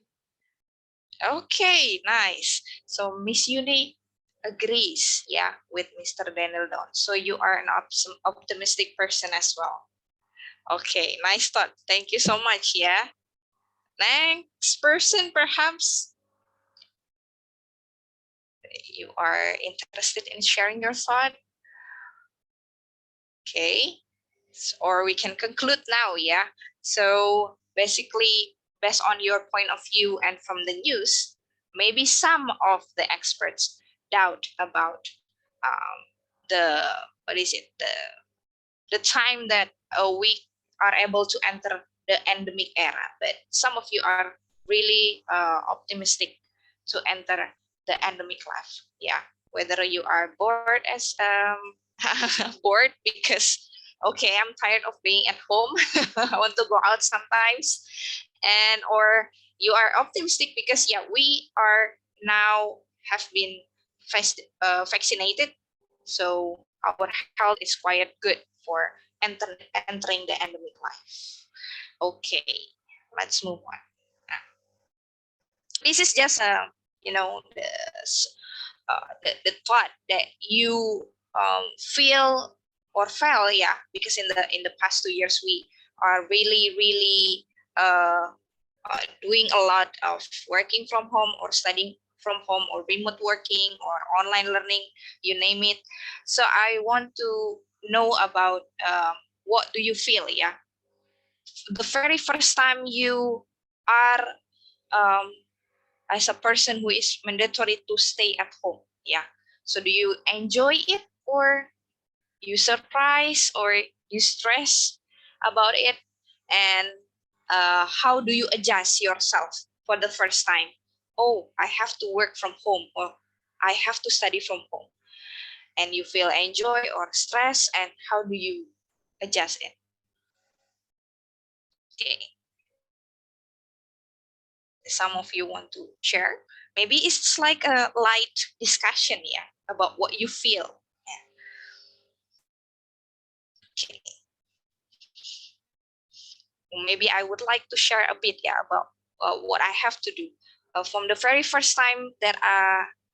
Speaker 2: okay, nice. So Miss Uni agrees, yeah, with Mr. Daniel Don. So you are an optimistic person as well. Okay, nice thought. Thank you so much, yeah. Next person, perhaps you are interested in sharing your thought. Okay, or we can conclude now, yeah. So basically, based on your point of view and from the news, maybe some of the experts doubt about the what is it the time that we are able to enter the endemic era, but some of you are really optimistic to enter the endemic life. Yeah, whether you are bored as bored because okay, I'm tired of being at home. I want to go out sometimes, and or you are optimistic because yeah, we are now have been vaccinated, so our health is quite good for entering the endemic life. Okay, let's move on. This is just you know the thought that you feel or felt, yeah, because in the past 2 years we are really doing a lot of working from home or studying from home or remote working or online learning, you name it. So I want to know about what do you feel, yeah, the very first time you are um, as a person who is mandatory to stay at home, yeah, so do you enjoy it, or you surprise, or you stress about it, and how do you adjust yourself for the first time? Oh, I have to work from home, or I have to study from home, and you feel enjoy or stress, and how do you adjust it? Okay, some of you want to share, maybe it's like a light discussion, yeah, about what you feel. Yeah. Okay, maybe I would like to share a bit, yeah, about what I have to do from the very first time that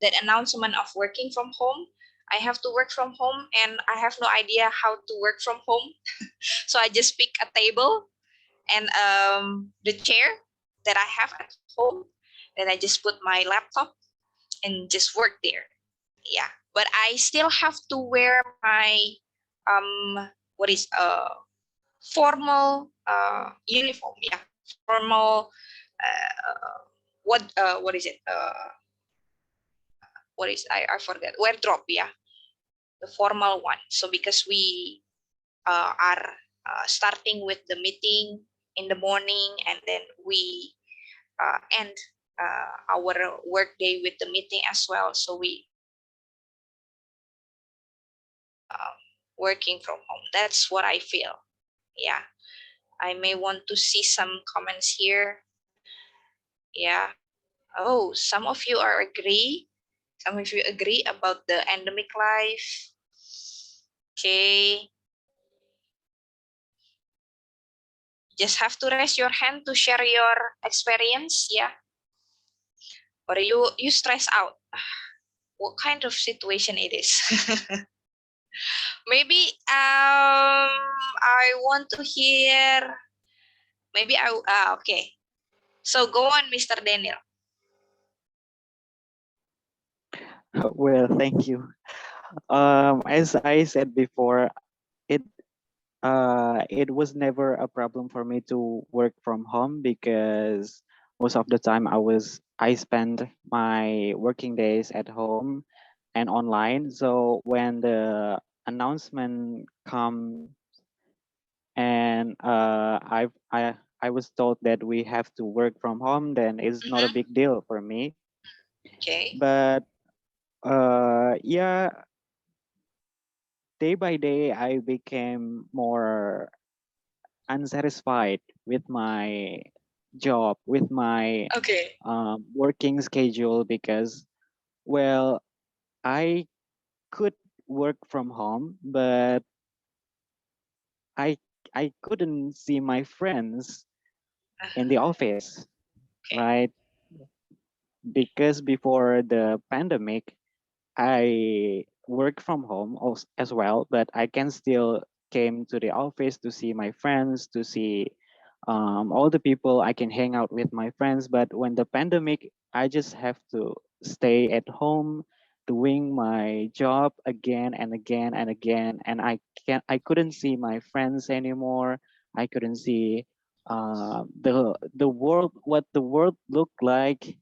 Speaker 2: that announcement of working from home. I have to work from home, and I have no idea how to work from home. So I just pick a table and the chair that I have at home. Then I just put my laptop and just work there. Yeah, but I still have to wear my what is formal uniform. Yeah, formal. What is it? What is I forget? Wardrobe. Yeah, the formal one. So because we are starting with the meeting in the morning, and then we end our work day with the meeting as well. So we working from home. That's what I feel. Yeah, I may want to see some comments here. Yeah. Oh, some of you are agree. Some of you agree about the endemic life. Okay. Just have to raise your hand to share your experience. Yeah. Or you stress out. What kind of situation it is? Maybe I want to hear. Maybe okay. So go on, Mr. Daniel.
Speaker 4: Well, thank you. As I said before, it it was never a problem for me to work from home because most of the time I spend my working days at home and online. So when the announcement come and I was told that we have to work from home, then it's not a
Speaker 2: Mm-hmm.
Speaker 4: big deal for me.
Speaker 2: Okay.
Speaker 4: But yeah, day by day I became more unsatisfied with my job, with my
Speaker 2: Okay.
Speaker 4: working schedule because, well, I could work from home, but I I couldn't see my friends in the office,
Speaker 2: Okay.
Speaker 4: right? Because before the pandemic, I work from home as well, but I can still came to the office to see my friends, to see all the people I can hang out with my friends. But when the pandemic, I just have to stay at home doing my job again and again and again, and I couldn't see my friends anymore. I couldn't see the world, what the world looked like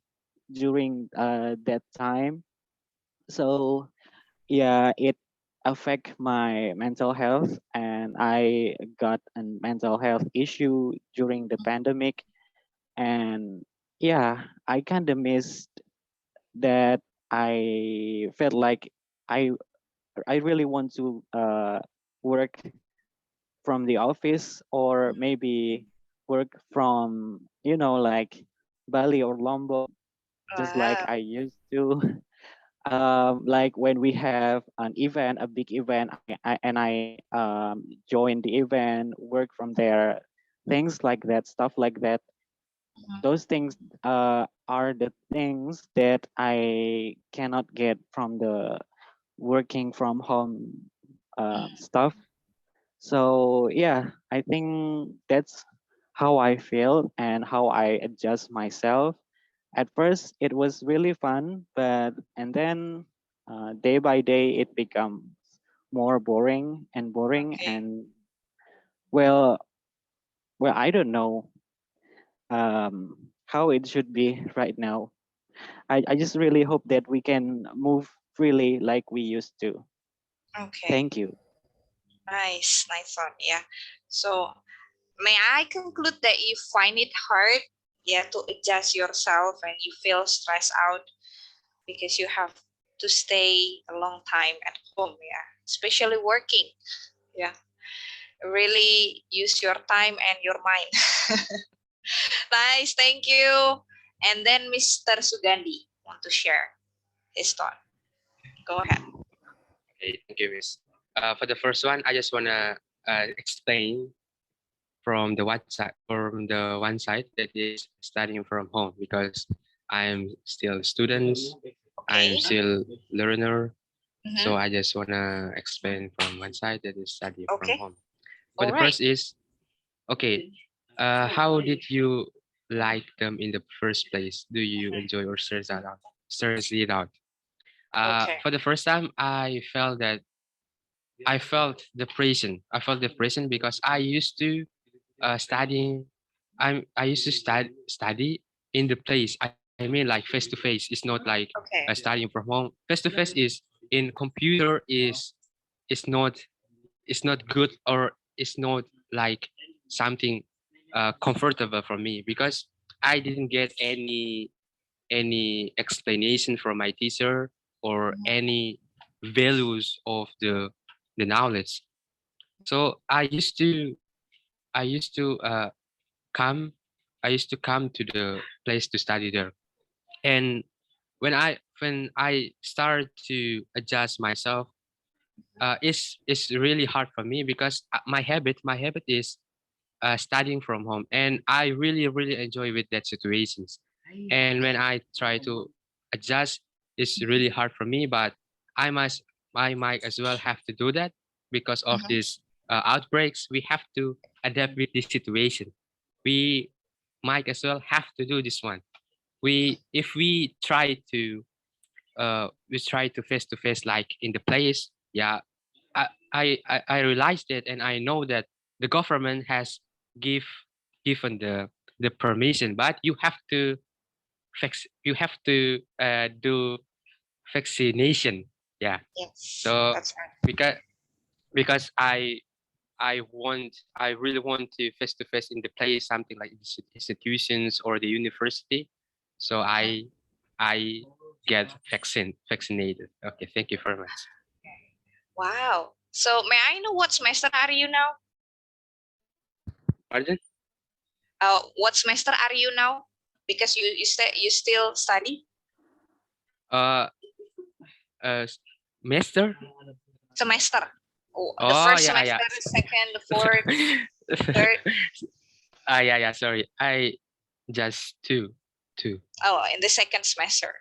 Speaker 4: during that time. So yeah, it affect my mental health, and I got a mental health issue during the pandemic. And yeah, I kind of missed that I felt like I I really want to work from the office, or maybe work from, like Bali or Lombok, just like
Speaker 2: Wow.
Speaker 4: I used to. Like when we have an event, a big event, and I join the event, work from there, things like that, stuff like that. Those things are the things that I cannot get from the working from home stuff. So yeah, I think that's how I feel and how I adjust myself. At first, it was really fun, and then day by day, it becomes more boring,
Speaker 2: Okay.
Speaker 4: and well, I don't know how it should be right now. I just really hope that we can move freely like we used to.
Speaker 2: Okay.
Speaker 4: Thank you.
Speaker 2: Nice one. Yeah. So may I conclude that you find it hard, yeah, to adjust yourself and you feel stressed out because you have to stay a long time at home, yeah, especially working, yeah. Really use your time and your mind. Nice, thank you. And then Mr. Sugandi want to share his thought. Go ahead.
Speaker 11: Okay, thank you, Miss. For the first one, I just wanna explain from the one side that is studying from home, because I'm still students, I'm
Speaker 2: Okay.
Speaker 11: still learner, so
Speaker 2: Mhm.
Speaker 11: I just wanna explain from one side that is studying from
Speaker 2: Okay.
Speaker 11: home. For
Speaker 2: All
Speaker 11: the
Speaker 2: right.
Speaker 11: first is, okay, how did you like them in the first place? Do you enjoy or search it out?
Speaker 2: Okay.
Speaker 11: For the first time, I felt depression because I used to studying. I used to study in the place. I mean, like face to face. It's not like
Speaker 2: Okay.
Speaker 11: studying from home. Face to face is in computer is not good, or it's not like something comfortable for me, because I didn't get any explanation from my teacher, or any values of the knowledge. So I used to come I used to come to the place to study there. And when I start to adjust myself, it's really hard for me, because my habit is studying from home, and I really enjoy with that situations. And when I try to adjust, it's really hard for me, but I must I might as well have to do that, because of
Speaker 2: Mhm.
Speaker 11: these outbreaks. We have to adapt with this situation. We might as well have to do this one. We If we try to face like in the place, yeah. I realized it, and I know that the government has give given the permission, but you have to do vaccination. Yeah.
Speaker 2: Yes,
Speaker 11: So
Speaker 2: that's right.
Speaker 11: because because I really want to face in the place, something like institutions or the university. So I get vaccinated. Okay, thank you very much.
Speaker 2: Wow. So may I know what semester are you now?
Speaker 11: Pardon?
Speaker 2: What semester are you now? Because you still study
Speaker 11: Uh, Master?
Speaker 2: semester. Oh, the
Speaker 11: Oh,
Speaker 2: first
Speaker 11: yeah,
Speaker 2: semester,
Speaker 11: yeah.
Speaker 2: second, the fourth, third.
Speaker 11: Yeah. Sorry, I just two.
Speaker 2: Oh, in the second semester.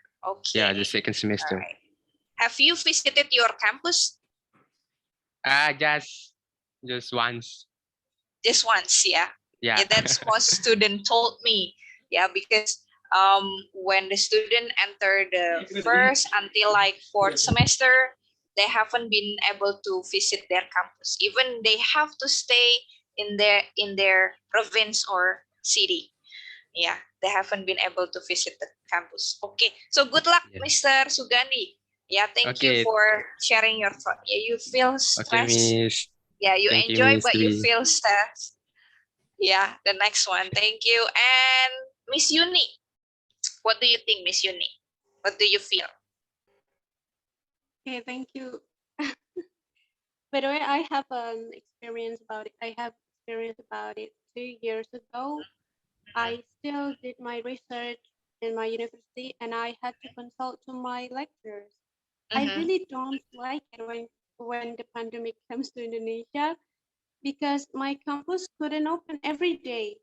Speaker 11: Yeah, the
Speaker 2: Okay.
Speaker 11: second
Speaker 2: All
Speaker 11: semester.
Speaker 2: right. Have you visited your campus?
Speaker 11: Just once.
Speaker 2: Just once, yeah.
Speaker 11: Yeah.
Speaker 2: Yeah, that's what student told me. Yeah, because when the student enter the first until like fourth semester, they haven't been able to visit their campus. Even they have to stay in their province or city. Yeah, they haven't been able to visit the campus. Okay, so good luck,
Speaker 11: Yeah.
Speaker 2: Mr. Sugandi. Yeah, thank you
Speaker 11: Okay.
Speaker 2: for sharing your thought. Yeah, you feel
Speaker 11: Okay,
Speaker 2: stressed.
Speaker 11: Miss.
Speaker 2: Yeah, you
Speaker 11: Thank you,
Speaker 2: enjoy,
Speaker 11: Miss
Speaker 2: but you
Speaker 11: Dwi.
Speaker 2: feel stressed. Yeah, the next one. Thank you. And Miss Uni, what do you think, Miss Uni? What do you feel?
Speaker 6: Okay, thank you. By the way, I have an experience about it. I have experience about it 2 years ago. I still did my research in my university and I had to consult to my lecturers. I really don't like it when the pandemic comes to Indonesia because my campus couldn't open every day.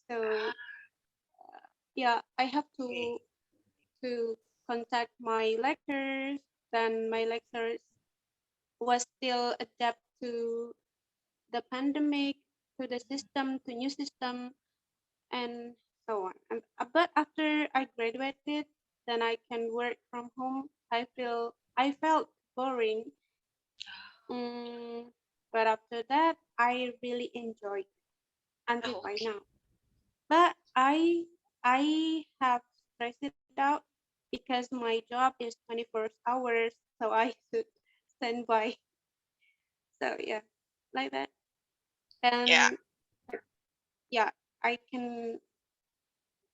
Speaker 6: So yeah, I have to contact my lecturers. Then my lecturers was still adapt to the pandemic, to the system, to new system, and so on. But after I graduated, then I can work from home. I felt boring, but after that, I really enjoyed until right now. But I have stressed it out because my job is 24 hours, so I should stand by. So yeah, like that.
Speaker 2: Yeah.
Speaker 6: And yeah, I can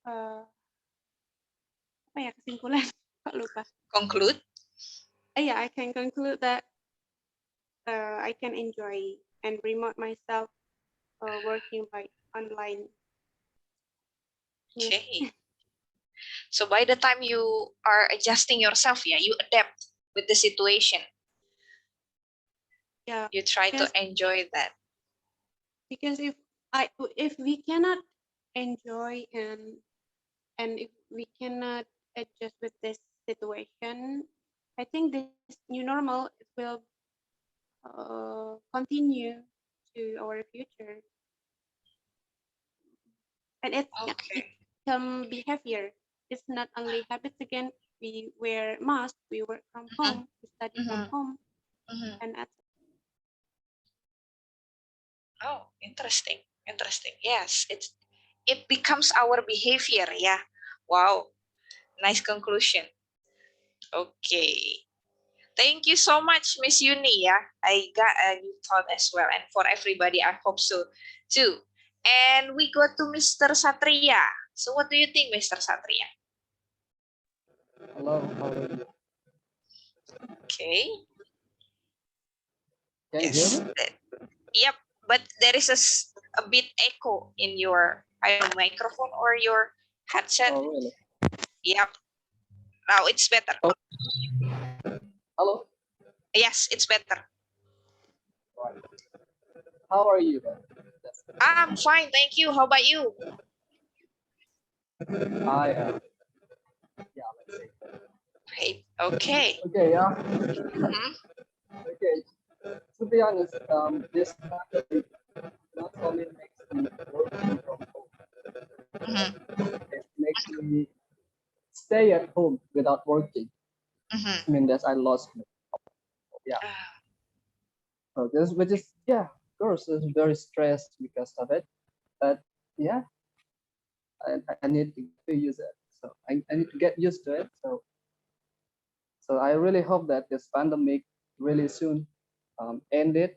Speaker 6: apa ya kesimpulan? Kok lupa.
Speaker 2: Conclude.
Speaker 6: Yeah, I can conclude that I can enjoy and remote myself working by online. Yeah.
Speaker 2: Okay. So by the time you are adjusting yourself, yeah, you adapt with the situation.
Speaker 6: Yeah.
Speaker 2: You try to enjoy that.
Speaker 6: Because if we cannot enjoy and if we cannot adjust with this situation, I think this new normal will continue to our future, and it's become behavior. It's not only habits again. We wear masks, we work from home, we study from home, and that's
Speaker 2: Oh, interesting. Interesting. Yes, it becomes our behavior. Yeah. Wow. Nice conclusion. Okay. Thank you so much, Miss Yuni. Yeah, I got a new thought as well, and for everybody, I hope so too. And we go to Mr. Satria. So, what do you think, Mr. Satria?
Speaker 12: Hello, how are you?
Speaker 2: Okay.
Speaker 12: Can you hear me?
Speaker 2: Yep, but there is a bit echo in your microphone or your headset.
Speaker 12: Oh, really?
Speaker 2: Yep. Now it's better.
Speaker 12: Oh. Hello?
Speaker 2: Yes, it's better.
Speaker 12: Right. How are you?
Speaker 2: I'm fine, thank you. How about you?
Speaker 12: I am. Yeah, let's see.
Speaker 2: Great. Okay.
Speaker 12: Okay, yeah. Okay. To be honest, this pandemic not only makes me work from home, it makes me stay at home without working. I mean, that I lost. Yeah. So this, which is, yeah, of course, is very stressed because of it. But yeah, I need to use it. So I need to get used to it. So I really hope that this pandemic really soon ended,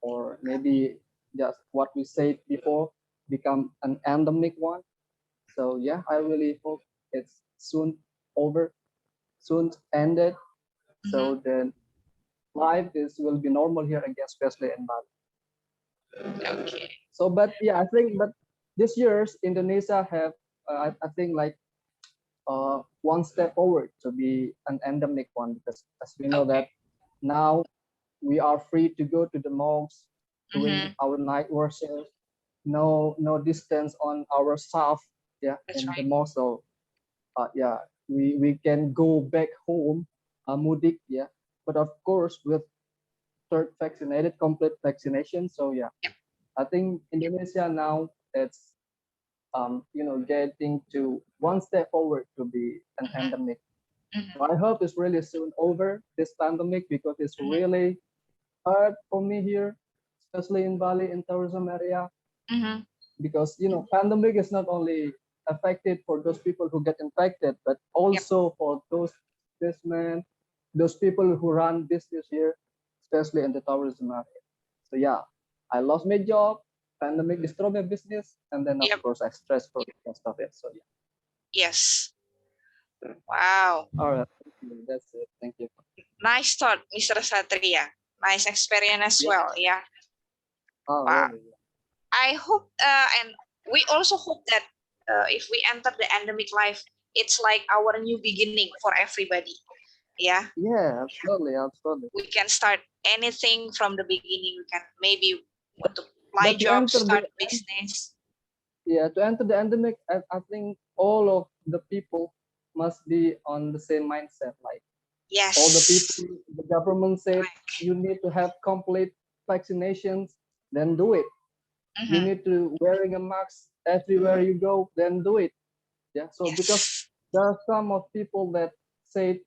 Speaker 12: or maybe just what we said before become an endemic one. So yeah, I really hope it's soon over, soon ended. So then life will be normal here again, especially in Bali.
Speaker 2: Okay.
Speaker 12: So, but yeah, I think, but this year's Indonesia have, I think like one step forward to be an endemic one, because as we know that now we are free to go to the malls, doing our night worship, no distance on our staff, yeah, in the mall. So yeah, we can go back home, mudik, yeah, but of course with third vaccinated, complete vaccination. So yeah, I think Indonesia now it's getting to one step forward to be an endemic. So I hope it's really soon over, this pandemic, because it's really hard for me here, especially in Bali, in tourism area, because pandemic is not only affected for those people who get infected, but also for those businessmen, those people who run business here, especially in the tourism area. So yeah, I lost my job, pandemic destroyed my business, and then of course I stressed for the rest of it. So yeah.
Speaker 2: Yes. Wow.
Speaker 12: All right. That's it. Thank you.
Speaker 2: Nice thought, Mr. Satria. Nice experience as well. Yeah.
Speaker 12: Oh,
Speaker 2: Wow.
Speaker 12: really?
Speaker 2: I hope, and we also hope that if we enter the endemic life, it's like our new beginning for everybody. Yeah.
Speaker 12: Yeah, absolutely, absolutely.
Speaker 2: We can start anything from the beginning. We can maybe want to apply
Speaker 12: But to
Speaker 2: jobs,
Speaker 12: enter
Speaker 2: start
Speaker 12: the
Speaker 2: business.
Speaker 12: to enter the endemic, I think all of the people must be on the same mindset. Like
Speaker 2: Yes.
Speaker 12: all the people, the government said you need to have complete vaccinations, then do it. You need to wearing a mask everywhere you go, then do it. Yeah. So because there are some of people that say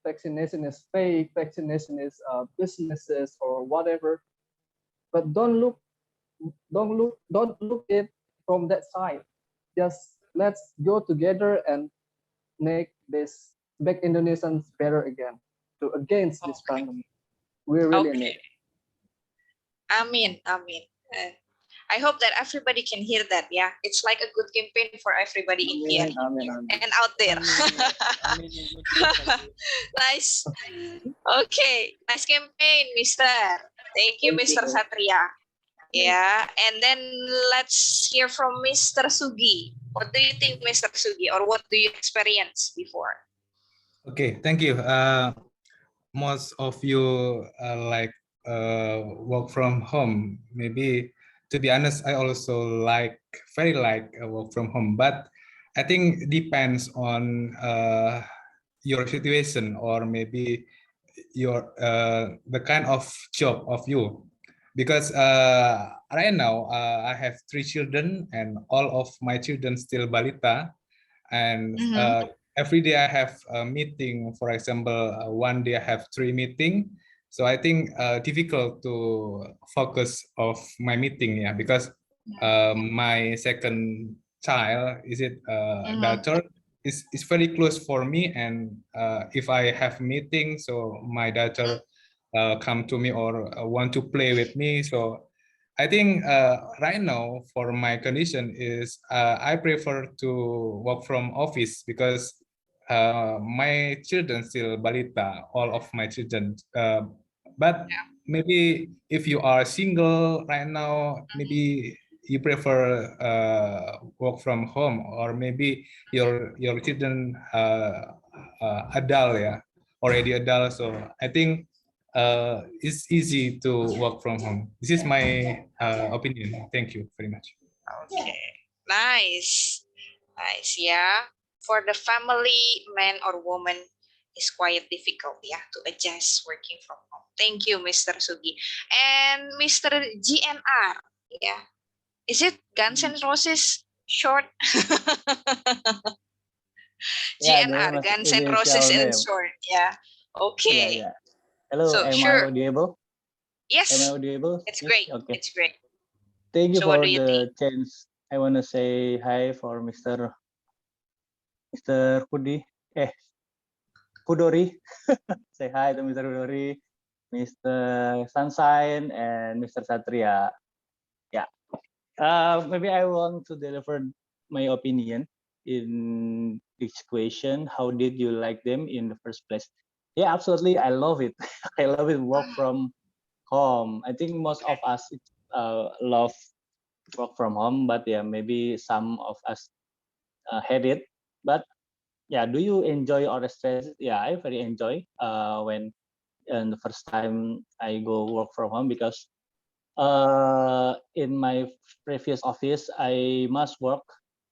Speaker 12: vaccination is fake, vaccination is businesses or whatever, but don't look it from that side. Just let's go together and make this back Indonesians better again to against this pandemic. We really need it.
Speaker 2: Amin, amin. I hope that everybody can hear that. Yeah, it's like a good campaign for everybody in here
Speaker 12: Amen, amen.
Speaker 2: and out there. Nice. Okay, nice campaign, Mister. Thank you,
Speaker 12: Thank you.
Speaker 2: Mr. Satria. Yeah, and then let's hear from Mr. Sugi. What do you think, Mr. Sugi, or what do you experience before?
Speaker 5: Okay, thank you. Most of you like work from home. Maybe, to be honest, I also very like work from home, but I think it depends on your situation, or maybe your the kind of job of you, because right now I have 3 children, and all of my children still balita, and every day I have a meeting. For example, one day I have 3 meeting, so I think difficult to focus of my meeting, yeah, because my second child daughter is very close for me, and if I have meeting, so my daughter come to me or want to play with me. So I think right now for my condition is I prefer to work from office, because my children still balita, all of my children. But maybe if you are single right now, maybe you prefer work from home, or maybe your children adult, yeah, already adult. So I think it's easy to work from home. This is my opinion. Thank you very much.
Speaker 2: Okay, nice, nice. Yeah, for the family, man or woman, is quite difficult, yeah, to adjust working from home. Thank you, Mr. Sugi. And Mr. GNR, yeah, is it Guns N' Roses short?
Speaker 13: Yeah, they
Speaker 2: GNR,
Speaker 13: must
Speaker 2: Guns N' Roses
Speaker 13: initial
Speaker 2: in
Speaker 13: name.
Speaker 2: short. Yeah.
Speaker 13: Yeah,
Speaker 2: Okay.
Speaker 13: yeah. Hello,
Speaker 2: So
Speaker 13: am I
Speaker 2: sure.
Speaker 13: audible?
Speaker 2: Yes.
Speaker 13: Am I audible?
Speaker 2: It's
Speaker 13: Yes,
Speaker 2: great.
Speaker 13: okay.
Speaker 2: It's great.
Speaker 13: Thank you
Speaker 2: So what
Speaker 13: for
Speaker 2: do you think?
Speaker 13: the chance. I want to say hi for Mr. Hudori. Say hi to Mr. Hudori, Mr. Sunshine, and Mr. Satria. Yeah. Maybe I want to deliver my opinion in this question. How did you like them in the first place? Yeah, absolutely. I love it. I love it. Work from home. I think most of us love work from home, but yeah, maybe some of us hate it. But yeah, do you enjoy or stress? Yeah, I very enjoy when the first time I go work from home, because in my previous office I must work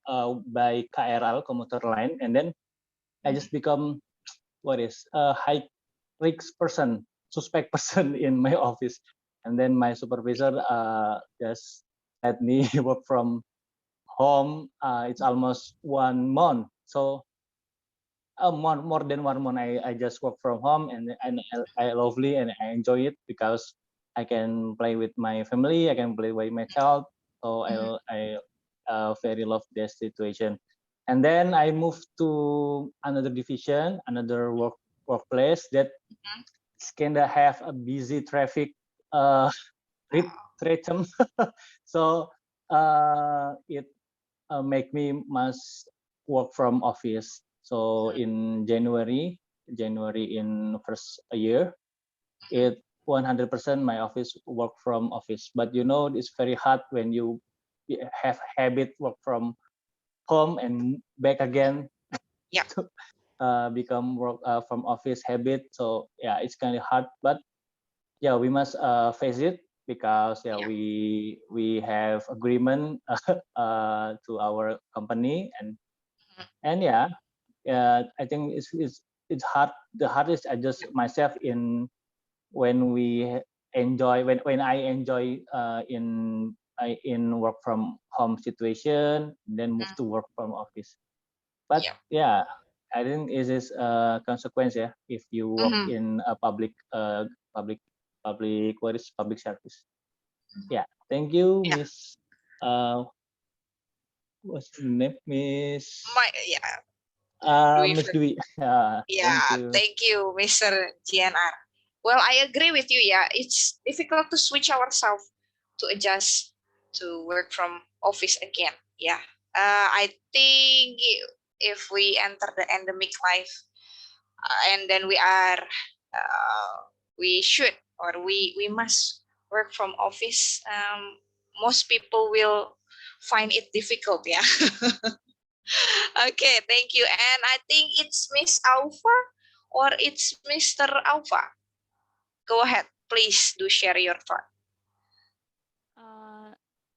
Speaker 13: by KRL commuter line, and then I just become what is a high risk person, suspect person in my office, and then my supervisor just let me work from home. It's almost 1 month, so more than 1 month I just work from home, and I lovely and I enjoy it, because I can play with my family, I can play with my child. So I very love this situation. And then I moved to another division, another workplace that kind of have a busy traffic rhythm. So it make me must work from office. So in January January in first year, it 100% my office work from office. But you know, it's very hard when you have habit work from home and back again.
Speaker 2: Yeah.
Speaker 13: To become work from office habit. So yeah, it's kind of hard, but yeah, we must face it because yeah, we have agreement to our company, and yeah, I think it's hard. The hardest I just myself in when we enjoy when I enjoy in work from home situation, then move to work from office. But yeah, I think it is a consequence, yeah, if you work in a public what is public service. Yeah, thank you,
Speaker 2: Yeah.
Speaker 13: Miss. What's the name, Miss?
Speaker 2: Dwi
Speaker 13: Miss Dwi. Thank
Speaker 2: Yeah,
Speaker 13: you.
Speaker 2: thank you, Mr. GNR. Well, I agree with you. Yeah, it's difficult to switch ourselves to adjust to work from office again. Yeah, I think if we enter the endemic life and then we should or we must work from office. Most people will find it difficult. Yeah. Okay, thank you. And I think it's Miss Alpha or it's Mr. Alpha. Go ahead, please do share your thought.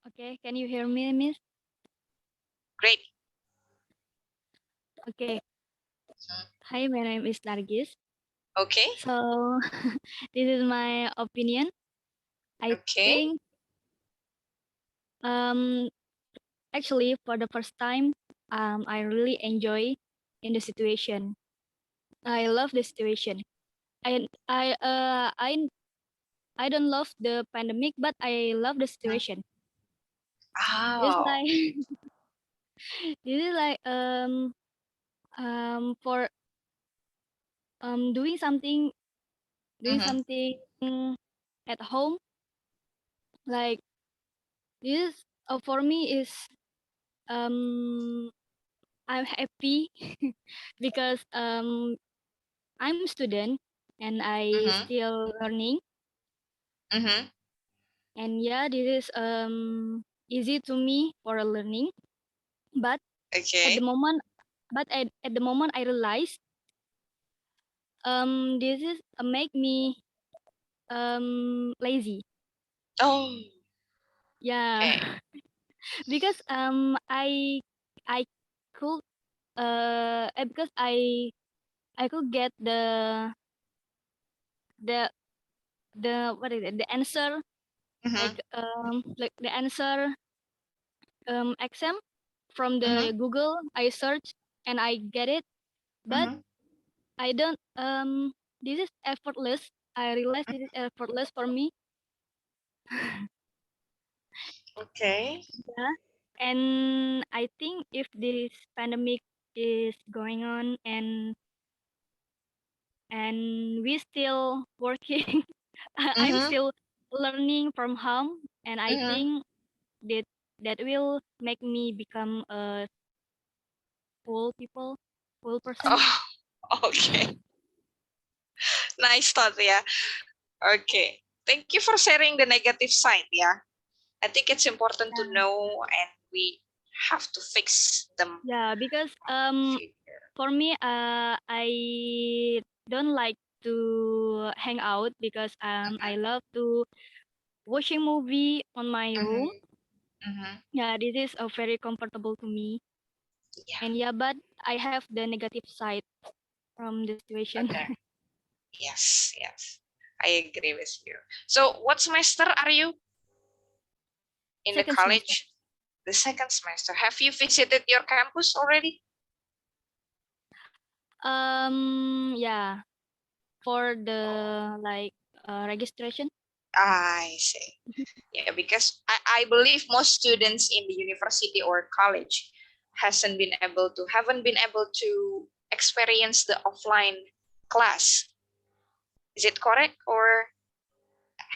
Speaker 14: Okay, can you hear me, Miss?
Speaker 2: Great.
Speaker 14: Okay. Hi, my name is Nargis.
Speaker 2: Okay.
Speaker 14: So this is my opinion. I think actually for the first time I really enjoy in the situation. I love the situation. I don't love the pandemic, but I love the situation. This
Speaker 2: Oh.
Speaker 14: like this is like for doing something at home, like this for me is I'm happy because I'm a student and I still learning, and yeah, this is easy to me for learning, but at the
Speaker 2: Okay.
Speaker 14: moment at the moment I realize this is make me lazy.
Speaker 2: Oh.
Speaker 14: Yeah.
Speaker 2: Okay.
Speaker 14: Because I could because I could get the what is it, the answer, like the answer exam from the Google. I search and I get it, but I don't this is effortless. I realize this is effortless for me.
Speaker 2: Okay.
Speaker 14: Yeah. And I think if this pandemic is going on and we still working, I'm still learning from home, and I think that that will make me become a full person.
Speaker 2: Oh, okay. Nice thought, yeah. Okay. Thank you for sharing the negative side, yeah. I think it's important to know and we have to fix them.
Speaker 14: Yeah, because for me I don't like to hang out because I love to watching movie on my room. Yeah, this is very comfortable to me.
Speaker 2: Yeah.
Speaker 14: And yeah, but I have the negative side from the situation.
Speaker 2: Okay. Yes, yes. I agree with you. So what semester are you in the
Speaker 14: Second semester.
Speaker 2: college? The second semester. Have you visited your campus already?
Speaker 14: Yeah, for the like registration.
Speaker 2: I see. Yeah, because I believe most students in the university or college haven't been able to experience the offline class. Is it correct, or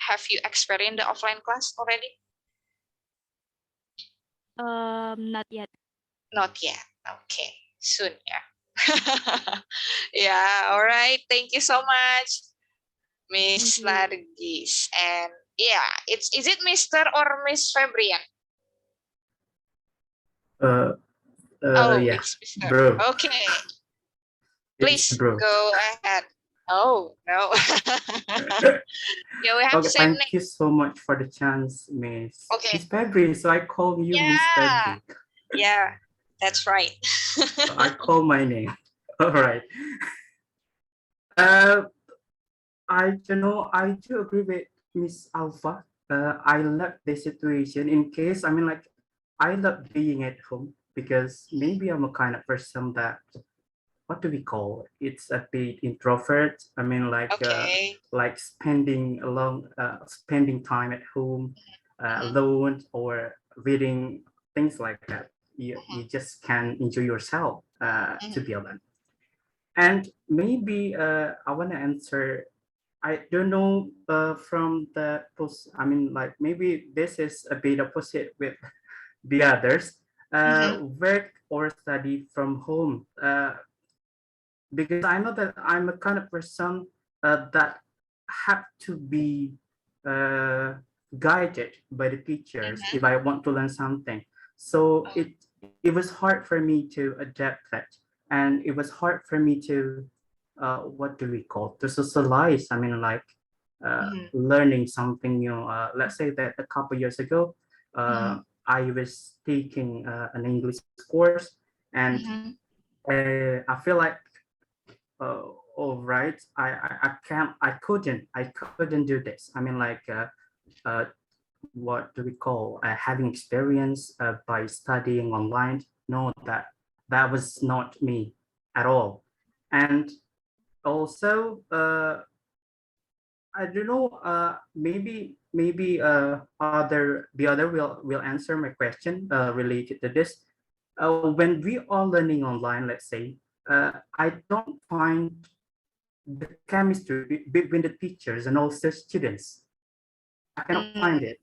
Speaker 2: have you experienced the offline class already?
Speaker 14: Not yet.
Speaker 2: Not yet. Okay, soon. Yeah. Yeah, all right. Thank you so much, Miss
Speaker 6: Mhm.
Speaker 2: Nargis. And yeah, is it Mr. or Miss Febrian?
Speaker 15: Uh,
Speaker 2: Oh,
Speaker 15: yeah,
Speaker 2: it's Mr.
Speaker 15: bro.
Speaker 2: Okay,
Speaker 15: It's
Speaker 2: please
Speaker 15: bro.
Speaker 2: go ahead. Oh, no. Yeah, we have
Speaker 15: Okay,
Speaker 2: same
Speaker 15: thank
Speaker 2: name.
Speaker 15: you so much for the chance, Miss
Speaker 2: Okay.
Speaker 15: Pedri. So I call you Miss
Speaker 2: Yeah,
Speaker 15: Pedri.
Speaker 2: yeah, that's right.
Speaker 15: So I call my name. All right. Uh, I don't know. I do agree with Miss Alpha. I love the situation in case. I mean, like, I love being at home because maybe I'm a kind of person that, what do we call it? It's a bit introvert. I mean,
Speaker 2: Okay.
Speaker 15: like spending time at home, alone, or reading things like that. You just can enjoy yourself to be alone. And maybe I want to answer. I don't know from the post. I mean, like maybe this is a bit opposite with the others. Work or study from home. Because I know that I'm a kind of person that have to be uh, guided by the teachers if I want to learn something. So it was hard for me to adapt that, and it was hard for me to what do we call, to socialize. I mean, like learning something new. Let's say that a couple years ago, I was taking an English course, and I feel like all right, I couldn't do this. I mean, like uh, what do we call having experience by studying online? No, that was not me at all. And also I don't know, maybe the other will answer my question related to this. When we are learning online, let's say, I don't find the chemistry between the teachers and also students. I cannot find it.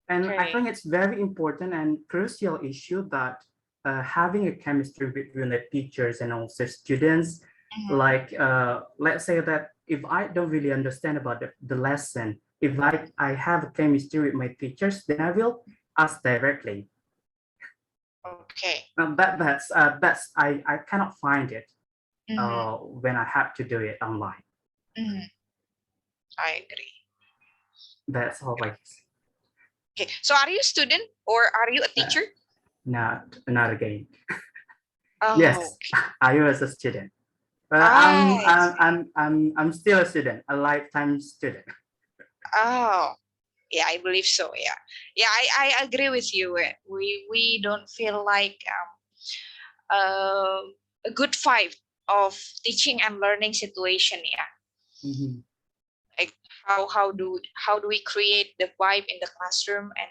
Speaker 15: And I think it's very important and crucial issue that having a chemistry between the teachers and also students, like let's say that if I don't really understand about the lesson, if I have a chemistry with my teachers, then I will ask directly.
Speaker 2: Okay.
Speaker 15: That's I cannot find it when I have to do it online.
Speaker 2: I agree.
Speaker 15: That's all I guess.
Speaker 2: Okay. So are you a student or are you a teacher?
Speaker 15: Not again.
Speaker 2: Oh,
Speaker 15: Yes, I was a student. I'm still a student, a lifetime student.
Speaker 2: Oh, yeah, I believe so. Yeah, yeah, I agree with you. We don't feel like a good vibe of teaching and learning situation. Yeah, like how do we create the vibe in the classroom, and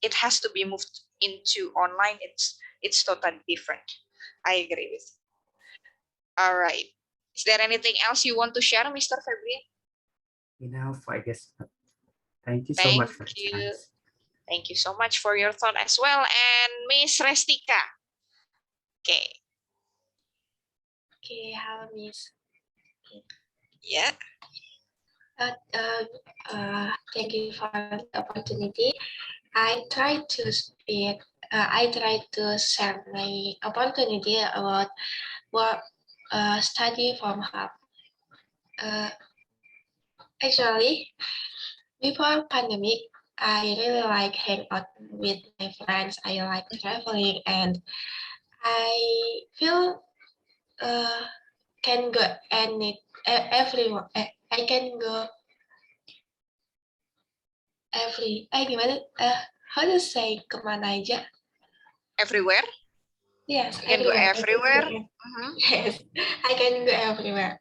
Speaker 2: it has to be moved into online. It's totally different. I agree with you. All right. Is there anything else you want to share, Mr. Febri?
Speaker 15: Enough, I guess. Thank you so much
Speaker 2: Thank
Speaker 15: for the
Speaker 2: you.
Speaker 15: chance.
Speaker 2: Thank you so much for your thought as well. And Miss Restika. Okay.
Speaker 16: Okay, hello, Miss.
Speaker 2: Yeah.
Speaker 16: Thank you for the opportunity. I try to speak. I try to share my opportunity about what study from home. Uh, Actually, before pandemic, I really like hang out with my friends. I like traveling, and I feel can go everywhere. I can go gimana? How to say kemana aja?
Speaker 2: Everywhere?
Speaker 16: Yes,
Speaker 2: You can go everywhere.
Speaker 16: Yes, I can go everywhere.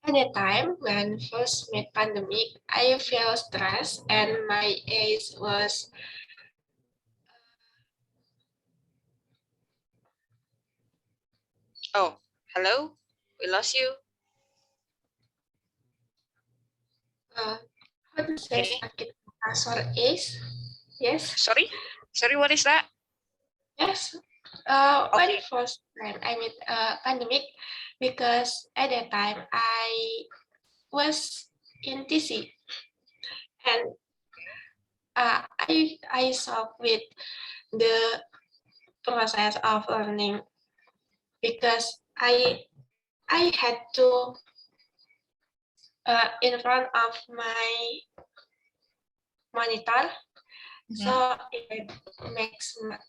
Speaker 16: At the time when first met pandemic, I felt stressed and my age was
Speaker 2: Oh, hello? We lost you.
Speaker 16: how to say sakit kasar age. Yes.
Speaker 2: Sorry? Sorry, what is that?
Speaker 16: Yes. When first when I met pandemic, because at that time I was in TC and I saw with the process of learning because I had to in front of my monitor, so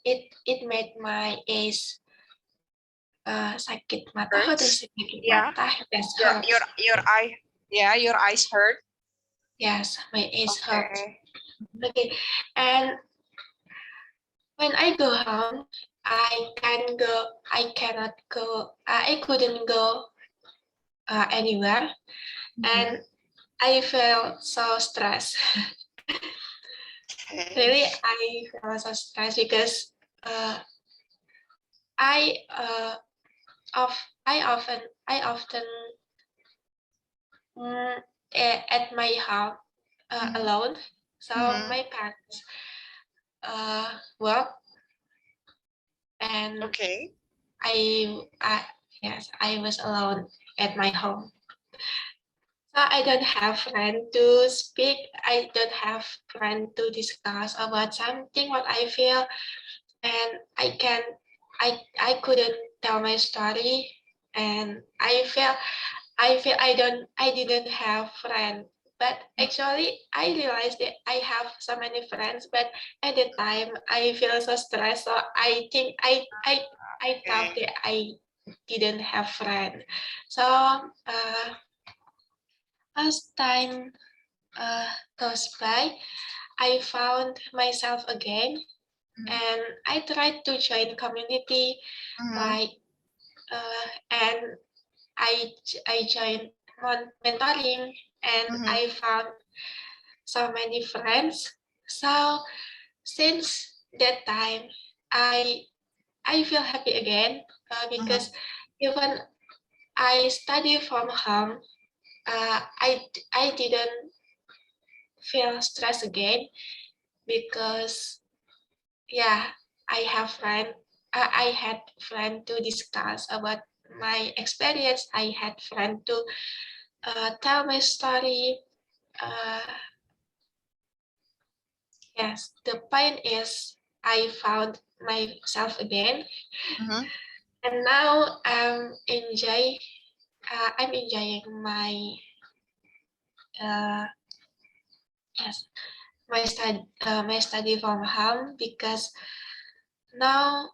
Speaker 16: it made my eyes sakit mata. How to say sakit
Speaker 2: Yeah.
Speaker 16: mata? Yes,
Speaker 2: Your eye. Yeah, your eyes hurt.
Speaker 16: Yes, my eyes hurt.
Speaker 2: Okay.
Speaker 16: Okay, and when I go home, I cannot go. I couldn't go anywhere, and I felt so stressed. Really, I felt so stressed because I of I often at my house alone. So my parents work, and I yes, I was alone at my home. So I don't have friend to speak. I don't have friend to discuss about something what I feel, and I couldn't tell my story, and I didn't have friend. But actually, I realized that I have so many friends, but at the time I feel so stressed. So I think I thought that I didn't have friend. So as time goes by, I found myself again, and I tried to join community, like and I joined mentoring, and I found so many friends. So since that time, I feel happy again because even I study from home, I didn't feel stressed again because yeah, I had friend to discuss about my experience. I had friend to tell my story. Uh, yes, the point is I found myself again, and now I'm enjoying my yes my study from home because now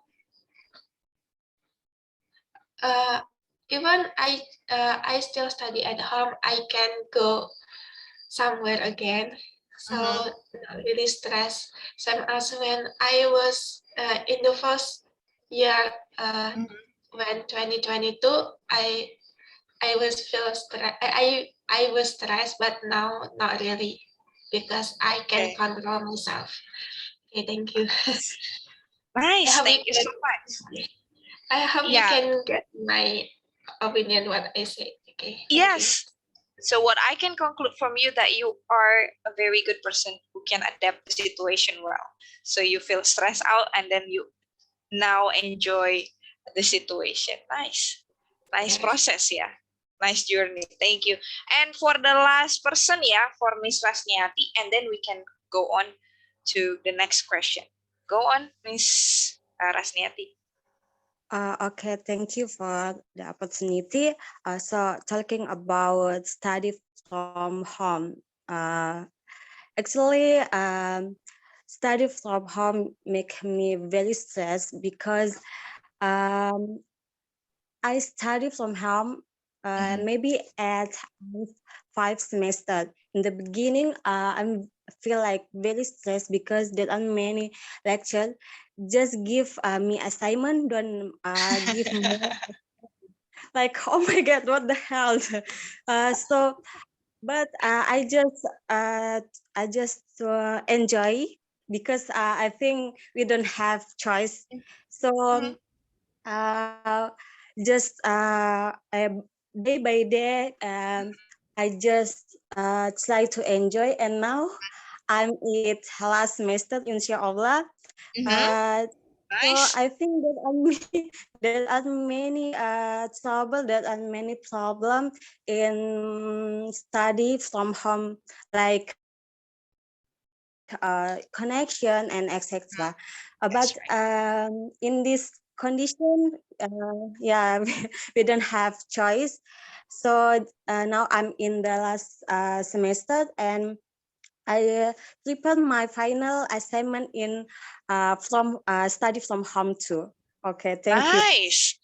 Speaker 16: even I still study at home, I can go somewhere again. So not really stressed. Same as when I was in the first year when 2022, I was feel stressed. I was stressed, but now not really because I can control myself. Okay, thank you.
Speaker 2: Nice. Thank you so much.
Speaker 16: I hope you
Speaker 2: Yeah.
Speaker 16: can get my opinion what I say. Okay. Thank you.
Speaker 2: Yes. So what I can conclude from you that you are a very good person who can adapt the situation well. So you feel stressed out and then you now enjoy the situation. Nice. Nice process, yeah. Nice journey. Thank you. And for the last person, yeah, for Miss Rasniati, and then we can go on to the next question. Go on, Miss Rasniati.
Speaker 10: Okay, thank you for the opportunity. So talking about study from home. Actually, study from home make me very stressed because I study from home maybe at 5 semesters. In the beginning, I feel like very stressed because there are many lectures. Just give me assignment, don't give more. Like, oh my God, what the hell? But I just enjoy because I think we don't have choice. So just day by day, I just try to enjoy. And now I'm in last semester, inshallah. So
Speaker 2: Nice.
Speaker 10: I think there are many, there are many trouble, there are many problem in study from home, like connection and etc. But in this condition, yeah, we don't have choice. So now I'm in the last semester and I prepared my final assignment in from study from home too. Okay, thank you.
Speaker 2: Nice.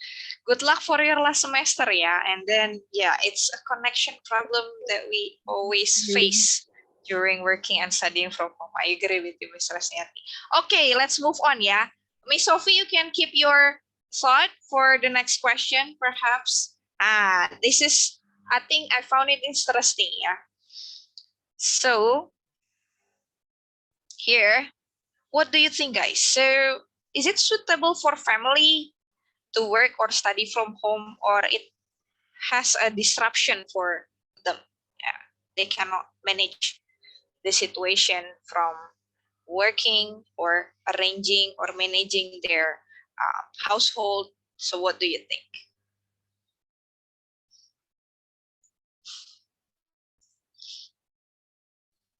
Speaker 2: Good luck for your last semester, yeah. And then, yeah, it's a connection problem that we always face during working and studying from home. I agree with you, Miss Rasniati. Okay, let's move on, yeah. Miss Sophie, you can keep your thought for the next question, perhaps. This is, I think I found it interesting, yeah. So, here, what do you think, guys? So, is it suitable for family to work or study from home, or it has a disruption for them? Yeah, they cannot manage the situation from working or arranging or managing their household. So what do you think?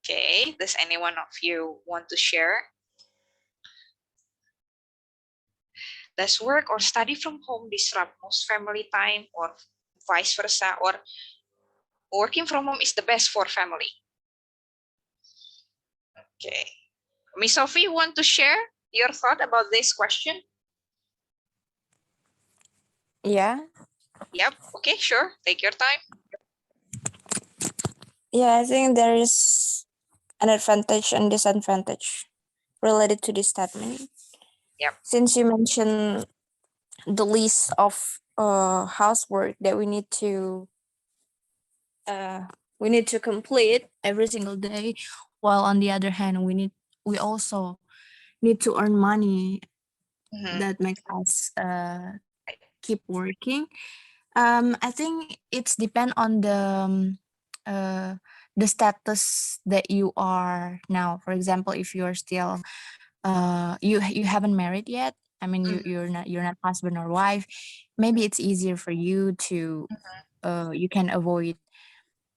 Speaker 2: Okay, does anyone of you want to share? Does work or study from home disrupt most family time, or vice versa, or working from home is the best for family? Okay. Miss Sophie, you want to share your thought about this question?
Speaker 7: Yeah.
Speaker 2: Yep. Okay, sure. Take your time.
Speaker 7: Yeah, I think there is an advantage and disadvantage related to this statement.
Speaker 2: Yep.
Speaker 7: Since you mentioned the list of housework that we need to complete every single day, while on the other hand we also need to earn money that makes us keep working. I think it's depend on the status that you are now. For example, if you're still you haven't married yet, I mean you're not husband or wife, maybe it's easier for you to you can avoid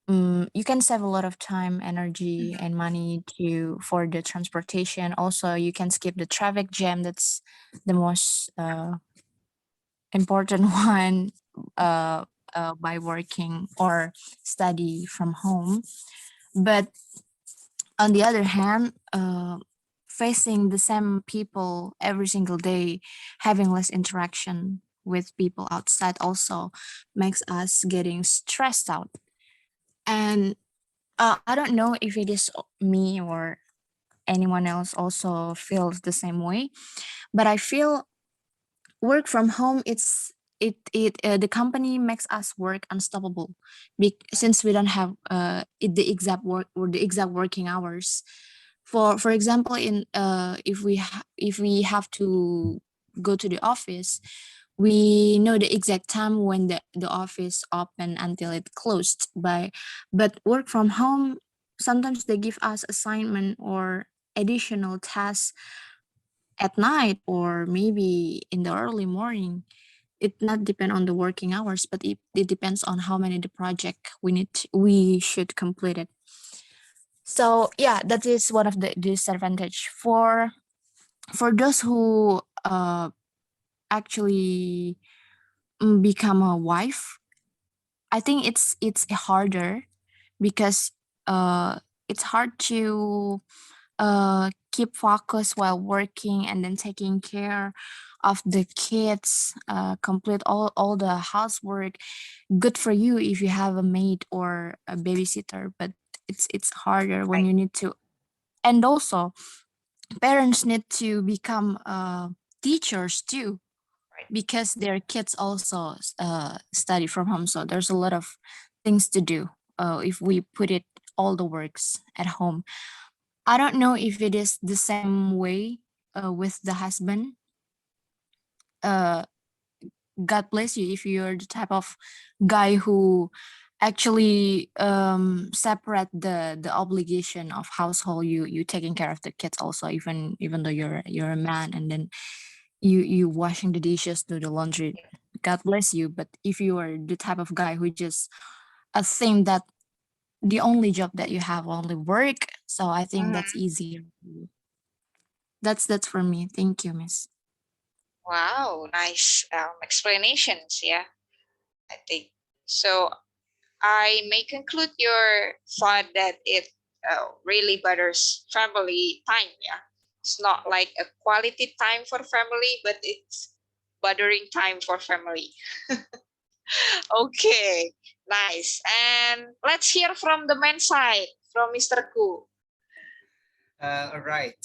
Speaker 7: you can save a lot of time, energy, and money to for the transportation. Also, you can skip the traffic jam. That's the most important one by working or study from home. But on the other hand, facing the same people every single day, having less interaction with people outside also makes us getting stressed out. And I don't know if it is me or anyone else also feels the same way, but I feel work from home the company makes us work unstoppable since we don't have the exact work or the exact working hours. For example, in if we have to go to the office, we know the exact time when the office open until it closed by. But work from home, sometimes they give us assignment or additional tasks at night or maybe in the early morning. It not depend on the working hours, but it depends on how many the project we should complete it. So yeah, that is one of the disadvantage for those who actually become a wife. I think it's harder because it's hard to keep focus while working and then taking care of the kids, complete all the housework. Good for you if you have a maid or a babysitter, but it's harder when you need to. And also, parents need to become teachers too, because their kids also study from home. So there's a lot of things to do if we put it all the works at home. I don't know if it is the same way with the husband. Uh, God bless you if you're the type of guy who actually separate the obligation of household. You taking care of the kids also, even though you're a man, and then you washing the dishes, do the laundry, God bless you. But if you are the type of guy who just think that the only job that you have only work, so I think that's easier. That's for me. Thank you, Miss.
Speaker 2: Wow, nice explanations. Yeah, I think so. I may conclude your thought that it really bothers family time. Yeah, it's not like a quality time for family, but it's bothering time for family. Okay, nice. And let's hear from the men's side, from Mr. Ku.
Speaker 1: All right.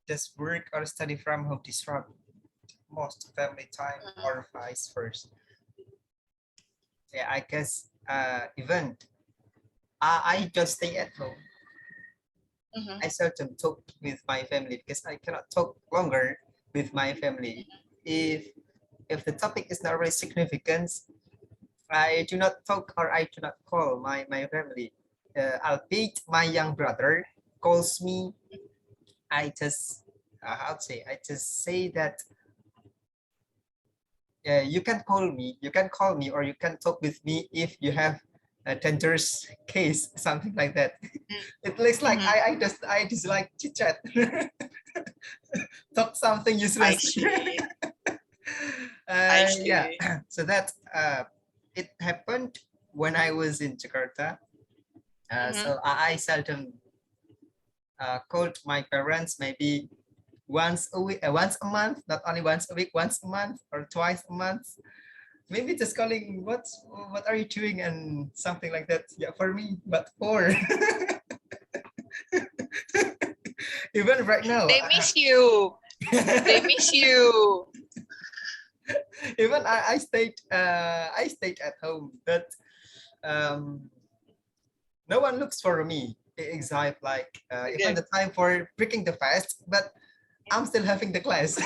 Speaker 1: Does work or study from home disrupt most family time or vice versa? Yeah, I guess even I just stay at home. I seldom talk with my family because I cannot talk longer with my family. If the topic is not really significant, I do not talk or I do not call my family. Albeit my young brother calls me, I just how to say, I just say that you can call me, or you can talk with me if you have a dangerous case, something like that. It looks like I just like chit chat, talk something
Speaker 2: I
Speaker 1: useless.
Speaker 2: see. I see.
Speaker 1: Yeah, so that it happened when I was in Jakarta. So I seldom called my parents, maybe once a week, once a month, not only once a week, once a month or twice a month. Maybe just calling, what are you doing, and something like that. Yeah, for me, but for even right now,
Speaker 2: They miss you. They miss you.
Speaker 1: even I stayed at home, but no one looks for me. Exactly, like even the time for breaking the fast, but I'm still having the class.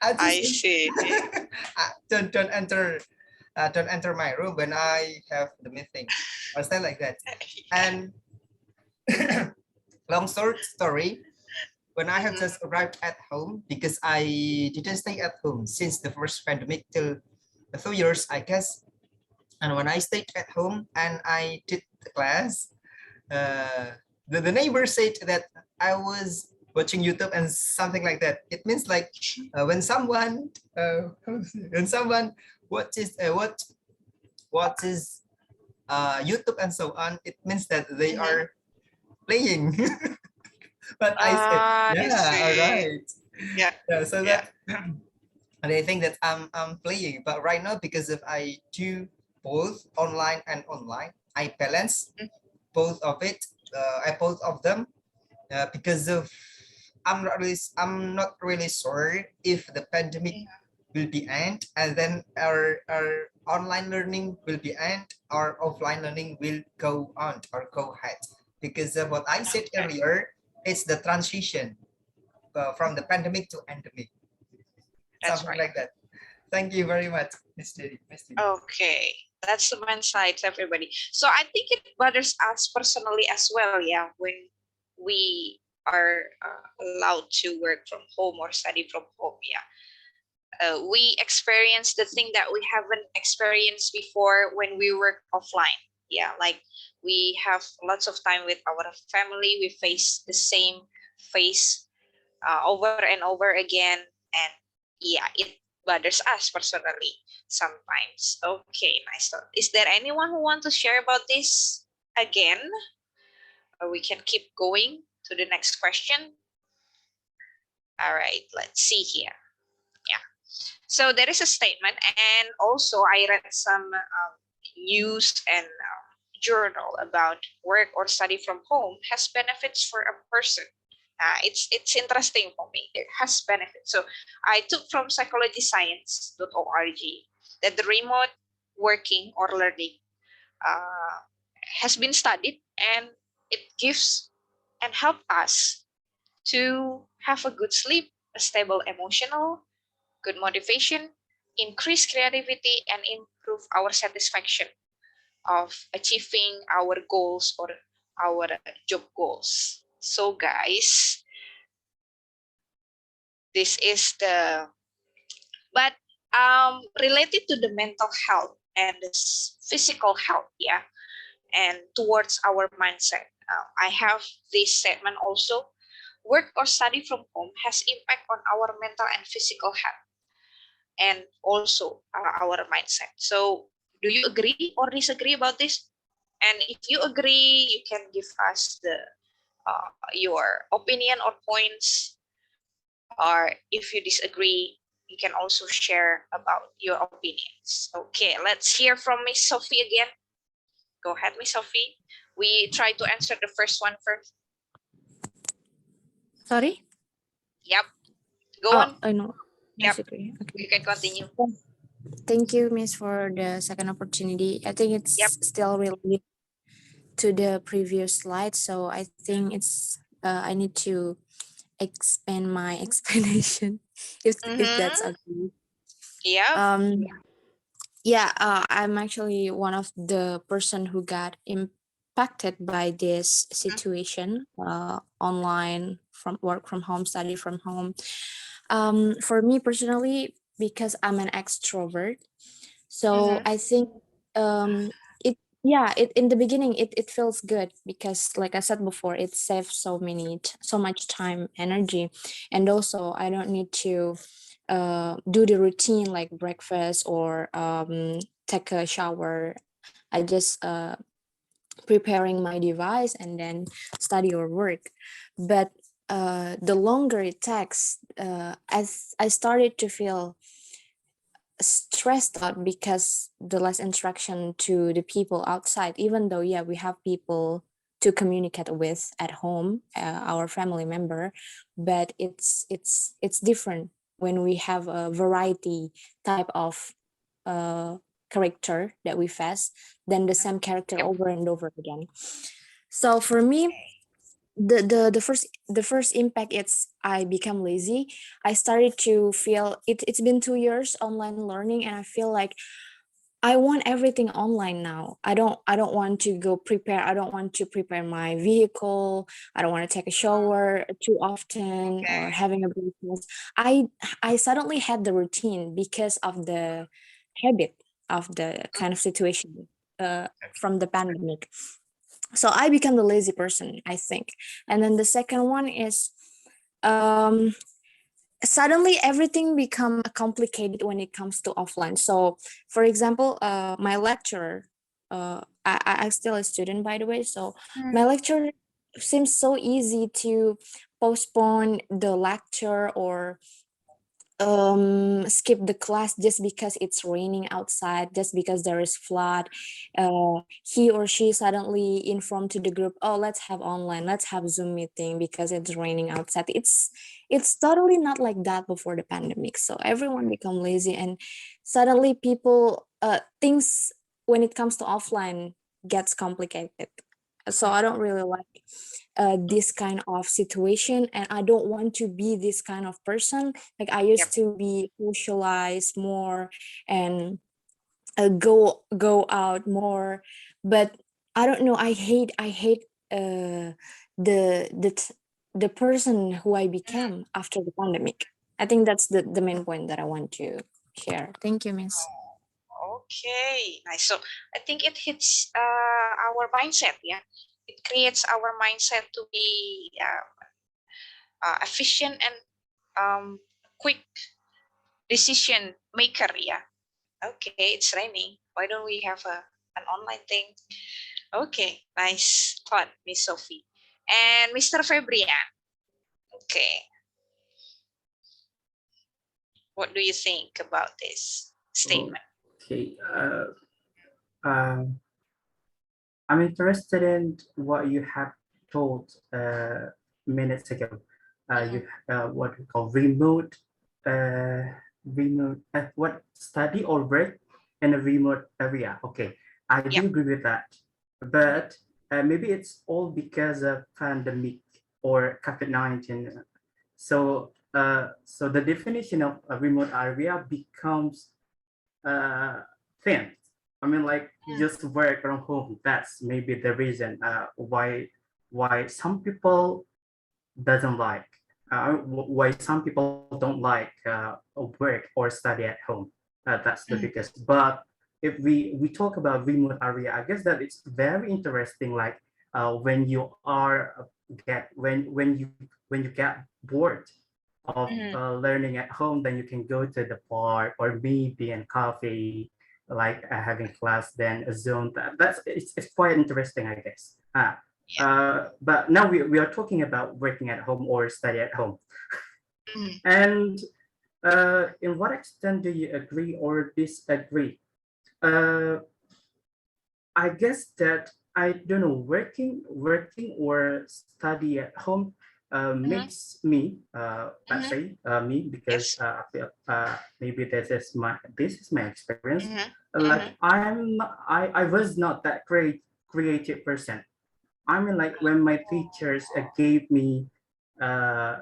Speaker 2: I see.
Speaker 1: Don't enter my room when I have the meeting or stuff like that. And long short story, when I have just arrived at home, because I didn't stay at home since the first pandemic till 2 years, I guess. And when I stayed at home and I did the class, the neighbor said that I was watching YouTube and something like that. It means like when someone what is YouTube and so on, it means that they are playing. But I said,
Speaker 2: I
Speaker 1: yeah, all
Speaker 2: see.
Speaker 1: right.
Speaker 2: Yeah.
Speaker 1: So that they think that I'm playing, but right now, because if I do both online and online, I balance both of it. I both of them because of I'm not really sure if the pandemic will be end, and then our online learning will be end, or offline learning will go on or go ahead. Because of what I said earlier, it's the transition from the pandemic to endemic.
Speaker 2: That's
Speaker 1: Something
Speaker 2: right.
Speaker 1: like that. Thank you very much, Miss Judy.
Speaker 2: Okay, that's the men's side, everybody. So I think it bothers us personally as well, yeah, when we are allowed to work from home or study from home, yeah. We experience the thing that we haven't experienced before when we work offline. Yeah, like we have lots of time with our family. We face the same face over and over again, and yeah, it bothers us personally sometimes. Okay, nice thought. Is there anyone who want to share about this again? Or we can keep going to the next question. All right, let's see here. Yeah. So there is a statement, and also I read some news and journal about work or study from home has benefits for a person. It's interesting for me. It has benefits. So I took from psychologyscience.org that the remote working or learning uh, has been studied, and it gives and help us to have a good sleep, a stable emotional, good motivation, increase creativity, and improve our satisfaction of achieving our goals or our job goals. So guys, This is the, but related to the mental health and this physical health, yeah, and towards our mindset. I have this statement also. Work or study from home has impact on our mental and physical health, and also our mindset. So, do you agree or disagree about this? And if you agree, you can give us the your opinion or points, or if you disagree, you can also share about your opinions. Okay, let's hear from Miss Sophie again. Go ahead, Miss Sophie. We try to answer the first one first.
Speaker 7: Sorry?
Speaker 2: Yep. Go
Speaker 7: Oh,
Speaker 2: on.
Speaker 7: I know.
Speaker 2: Yep.
Speaker 7: Disagree. Okay.
Speaker 2: You can continue.
Speaker 7: Thank you, Miss, for the second opportunity. I think it's
Speaker 2: Yep.
Speaker 7: still related to the previous slide, so I think it's I need to expand my explanation if that's okay.
Speaker 2: Yep.
Speaker 7: Yeah, I'm actually one of the person who got impacted by this situation, online from work from home, study from home. For me personally, because I'm an extrovert, so I think it yeah it in the beginning it feels good because like I said before, it saves so much time, energy, and also I don't need to do the routine like breakfast or take a shower. I just preparing my device and then study or work. But the longer it takes, as I started to feel stressed out because the less interaction to the people outside, even though yeah we have people to communicate with at home, our family member, but it's different when we have a variety type of uh, character that we face than the same character over and over again. So for me, the first impact is I become lazy. I started to feel it's been 2 years online learning, and I feel like I want everything online now. I don't want to go prepare. I don't want to prepare my vehicle. I don't want to take a shower too often or having a breakfast. I suddenly had the routine because of the habit of the kind of situation from the pandemic. So I become the lazy person, I think. And then the second one is um suddenly everything become complicated when it comes to offline. So for example, my lecturer, I'm still a student by the way, so my lecture seems so easy to postpone the lecture or skip the class just because it's raining outside, just because there is flood. He or she suddenly informed to the group, oh, let's have online, let's have Zoom meeting because it's raining outside. It's totally not like that before the pandemic. So everyone become lazy, and suddenly people things when it comes to offline gets complicated. So I don't really like this kind of situation, and I don't want to be this kind of person. Like I used to be socialized more and go out more, but I don't know, I hate the person who I became after the pandemic. I think that's the main point that I want to share. Thank you, Miss.
Speaker 2: Okay, nice. So I think it hits our mindset. Yeah, it creates our mindset to be efficient and quick decision maker. Yeah. Okay, it's raining. Why don't we have an online thing? Okay, nice thought, Miss Sophie. And Mr. Febrian. Okay, what do you think about this statement?
Speaker 15: Okay. Um, I'm interested in what you have told minutes ago. You what we call what study or work in a remote area. Okay, I do agree with that, but maybe it's all because of pandemic or COVID-19. So the definition of a remote area becomes thin. I mean, like just work from home. That's maybe the reason why some people doesn't like why some people don't like work or study at home. That's the biggest. But if we talk about remote area, I guess that it's very interesting. Like when you are when you get bored of learning at home, then you can go to the park or maybe in cafe, like having class, then a Zoom. It's quite interesting, I guess. But now we are talking about working at home or study at home. And in what extent do you agree or disagree? I guess that I don't know, working or study at home makes me, let's say me, because I feel maybe this is my experience. Like I was not that creative person. I mean, like when my teachers gave me uh,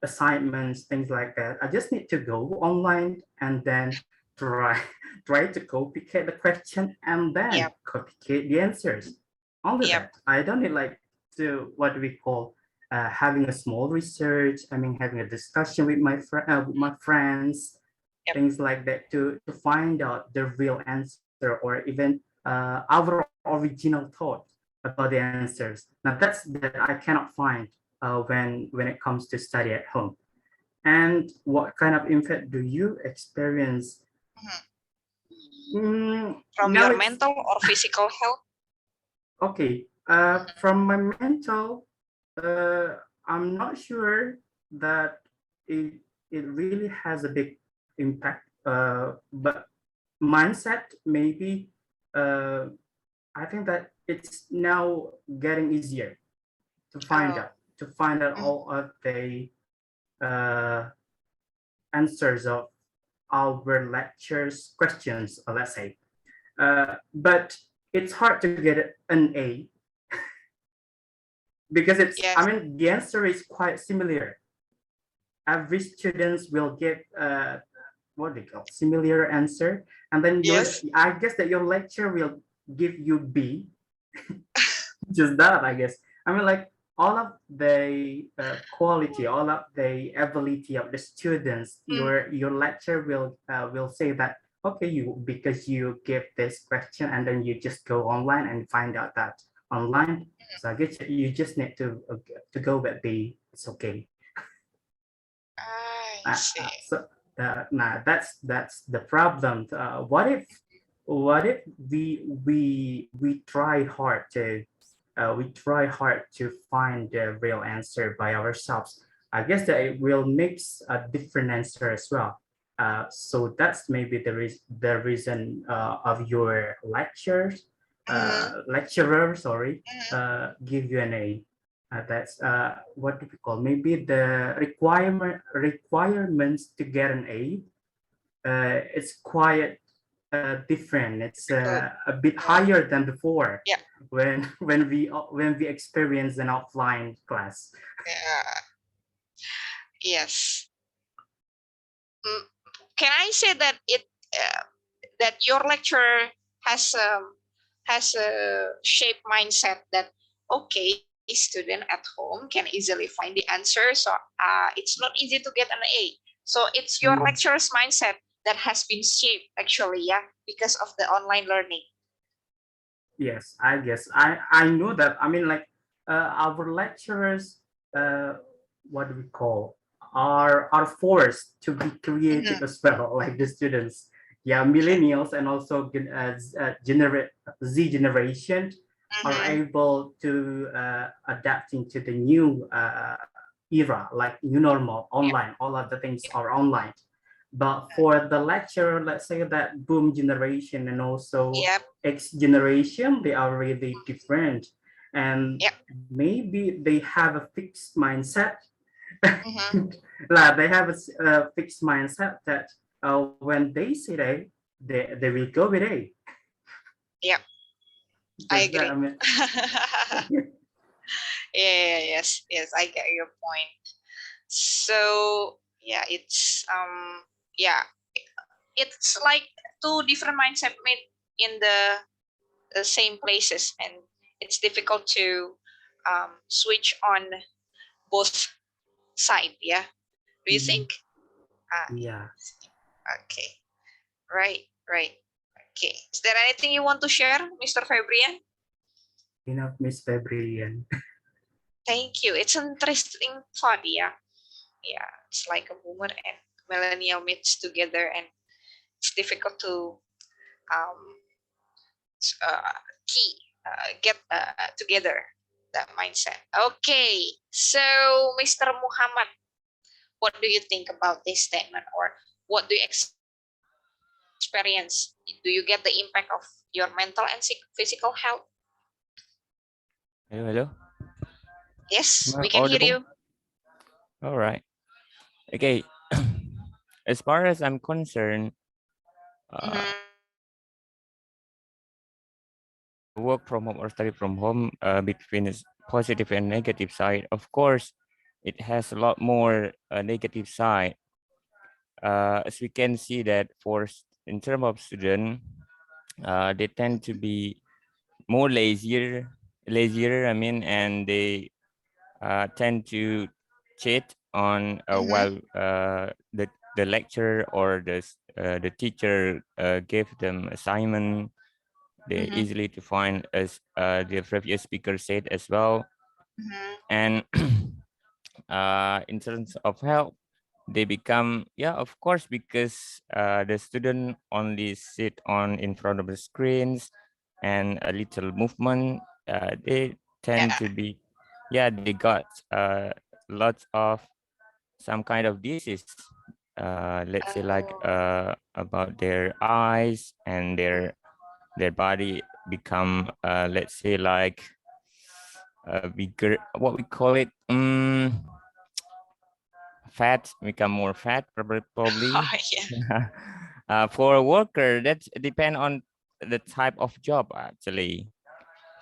Speaker 15: assignments, things like that, I just need to go online and then try try to copycat the question and then copycat the answers. Only that. I don't need like to what we call having a small research. I mean, having a discussion with my friends, things like that to find out the real answer or even our original thought about the answers. Now that I cannot find when it comes to study at home. And what kind of impact do you experience?
Speaker 2: From
Speaker 15: Now
Speaker 2: your
Speaker 15: it's
Speaker 2: mental or physical health?
Speaker 15: okay. From my mental, I'm not sure that it really has a big impact. But mindset maybe. I think that it's now getting easier to find out all of the uh, answers of our lectures questions, let's say. But it's hard to get an A because I mean, the answer is quite similar. Every students will give what they call similar answer, and then I guess that your lecture will give you B. Just that, I guess. I mean, like all of the quality, all of the ability of the students, your lecture will say that okay, you because you give this question and then you just go online and find out that online. So I guess you just need to go with the it's okay. So nah, that's the problem. What if we try hard to find the real answer by ourselves? I guess that it will mix a different answer as well. So that's maybe the reason of your lecturer, sorry, give you an A. That's what do we call? Maybe the requirements to get an A. It's quite different. It's a bit higher than before. When we experience an offline class.
Speaker 2: Yes. Can I say that that your lecture has a shaped mindset that okay, student at home can easily find the answer, so it's not easy to get an A. So it's your lecturer's mindset that has been shaped actually, because of the online learning.
Speaker 15: Yes, I guess I know that. I mean, like our lecturers, what do we call, are forced to be creative as well, like the students. Yeah, millennials and also Z generation are able to adapt into the new era, like new normal, online. All of the things are online. But for the lecturer, let's say that boom generation and also X generation, they are really different. And maybe they have a fixed mindset. Like they have a fixed mindset that when they say they will go with A.
Speaker 2: Yeah, I agree. Yes, I get your point. So yeah, it's it's like two different mindset made in the same places, and it's difficult to switch on both side. Yeah. Do you think?
Speaker 15: Yeah.
Speaker 2: Okay. Right. Right. Okay. Is there anything you want to share, Mr. Fabrian?
Speaker 15: Enough, Miss Fabrian.
Speaker 2: Thank you. It's an interesting thought. Yeah. Yeah. It's like a boomer and millennial meets together, and it's difficult to um key get together that mindset. Okay. So, Mr. Muhammad, what do you think about this statement, or what do you experience? Do you get the impact of your mental and physical health?
Speaker 8: Hello, hello.
Speaker 2: Yes,
Speaker 8: Am I
Speaker 2: we can hear
Speaker 8: audible?
Speaker 2: you.
Speaker 8: All right. Okay. As far as I'm concerned, work from home or study from home, between its positive and negative side, of course, it has a lot more negative side. As we can see that in terms of student, they tend to be more lazier. I mean, and they tend to cheat on while the lecturer or the teacher gave them assignment. They easily to find, as the previous speaker said as well. And in terms of help, they become, yeah, of course, because the student only sit on in front of the screens and a little movement, they tend to be, yeah, they got lots of some kind of disease, let's say like about their eyes, and their body become, let's say like bigger, what we call it, fat, become more fat, probably. For a worker, that depend on the type of job actually.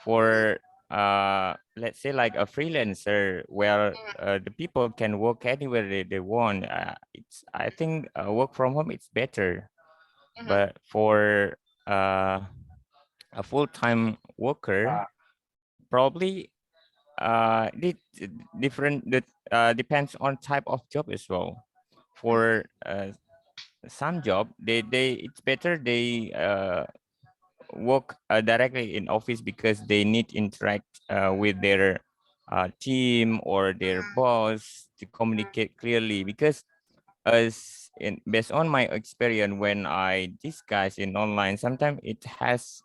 Speaker 8: For let's say like a freelancer, where the people can work anywhere they want, I think work from home it's better. But for a full-time worker, probably different, that depends on type of job as well. For some job, they it's better they work directly in office, because they need interact with their team or their boss to communicate clearly. Because based on my experience, when I discuss in online, sometimes it has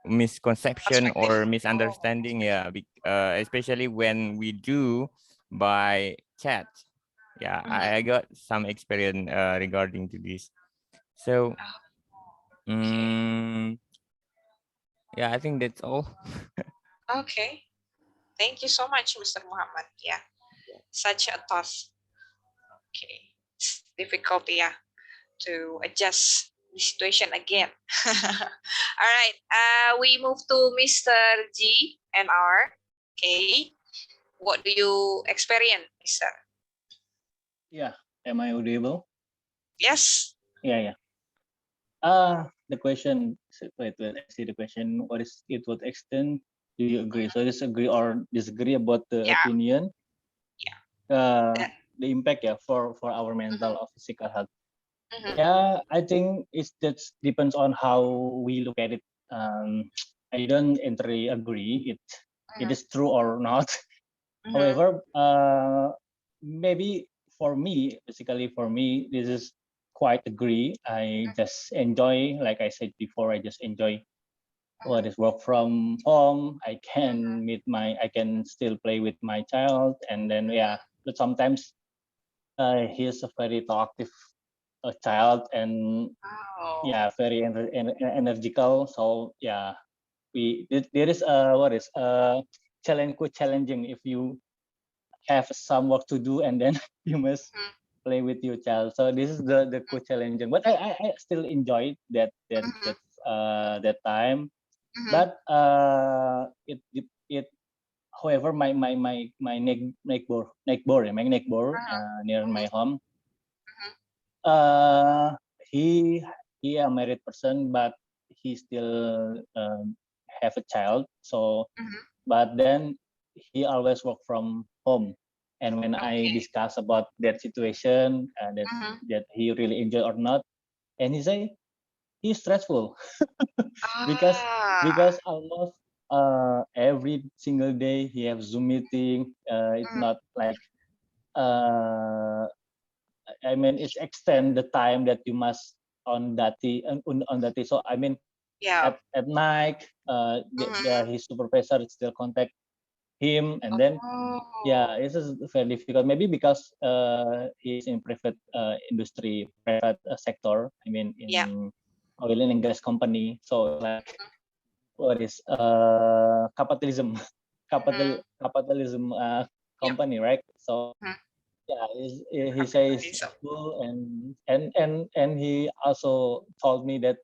Speaker 8: misconception or misunderstanding, yeah, especially when we do by chat. Yeah, I got some experience regarding to this. So yeah, I think that's all.
Speaker 2: Okay. Thank you so much, Mr. Muhammad. Yeah. Such a tough. Okay. It's difficult, yeah, to adjust the situation again. All right. We move to Mr. G and R. Okay. What do you experience, Mr.?
Speaker 13: Yeah, am I audible?
Speaker 2: Yes.
Speaker 13: Yeah. The question, wait, I see the question. What is it? What extent do you agree? So disagree or disagree about the opinion? The impact, yeah, for our mental or physical health. Yeah, I think that depends on how we look at it. I don't entirely agree it is true or not. However, maybe for me, basically for me, this is quite agree. I just enjoy, like I said before, I just enjoy what is work from home. I can still play with my child, and then yeah, but sometimes he's a very talkative child, and yeah, very energical. So yeah, there is what is challenging if you have some work to do and then you must play with your child. So this is the challenging, but I still enjoy that time. But it however my neighbor near my home, he a married person, but he still have a child. So but then he always work from home. And when I discuss about that situation, that he really enjoy or not, and he say he's stressful because almost every single day he have Zoom meeting. It's not like I mean it's extend the time that you must on that on that. So I mean at night his supervisor still contact him, and then yeah, this is very difficult. Maybe because he's in private industry, private sector. I mean in oil and gas company. So like what is capitalism, capitalism company, right? So yeah, he says stressful, and he also told me that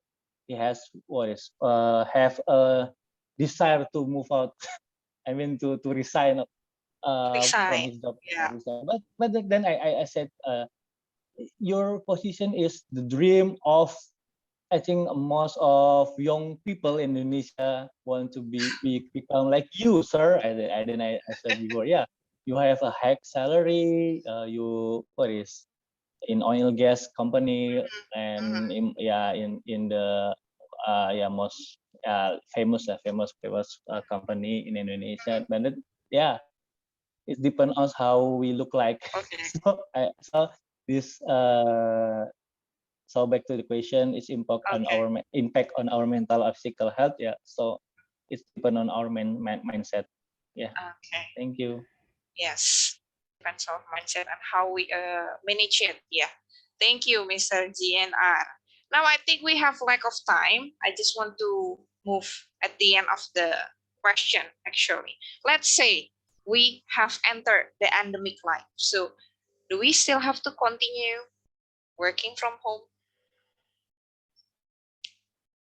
Speaker 13: he has what is have a desire to move out. I mean to resign from his job. Resign. But then I said your position is the dream of I think most of young people in Indonesia want to become like you, sir. I said before, yeah, you have a high salary. You what is in oil gas company and in the most famous company in Indonesia. But yeah, it depends on how we look like. So this so back to the question, it's impact on our mental or physical health. Yeah, so it's depend on our mindset. Yeah. Thank you.
Speaker 2: Yes, depends on mindset and how we manage it. Yeah, thank you, Mr. GNR. Now I think we have lack of time. I just want to move at the end of the question. Actually, let's say we have entered the endemic life. So, do we still have to continue working from home?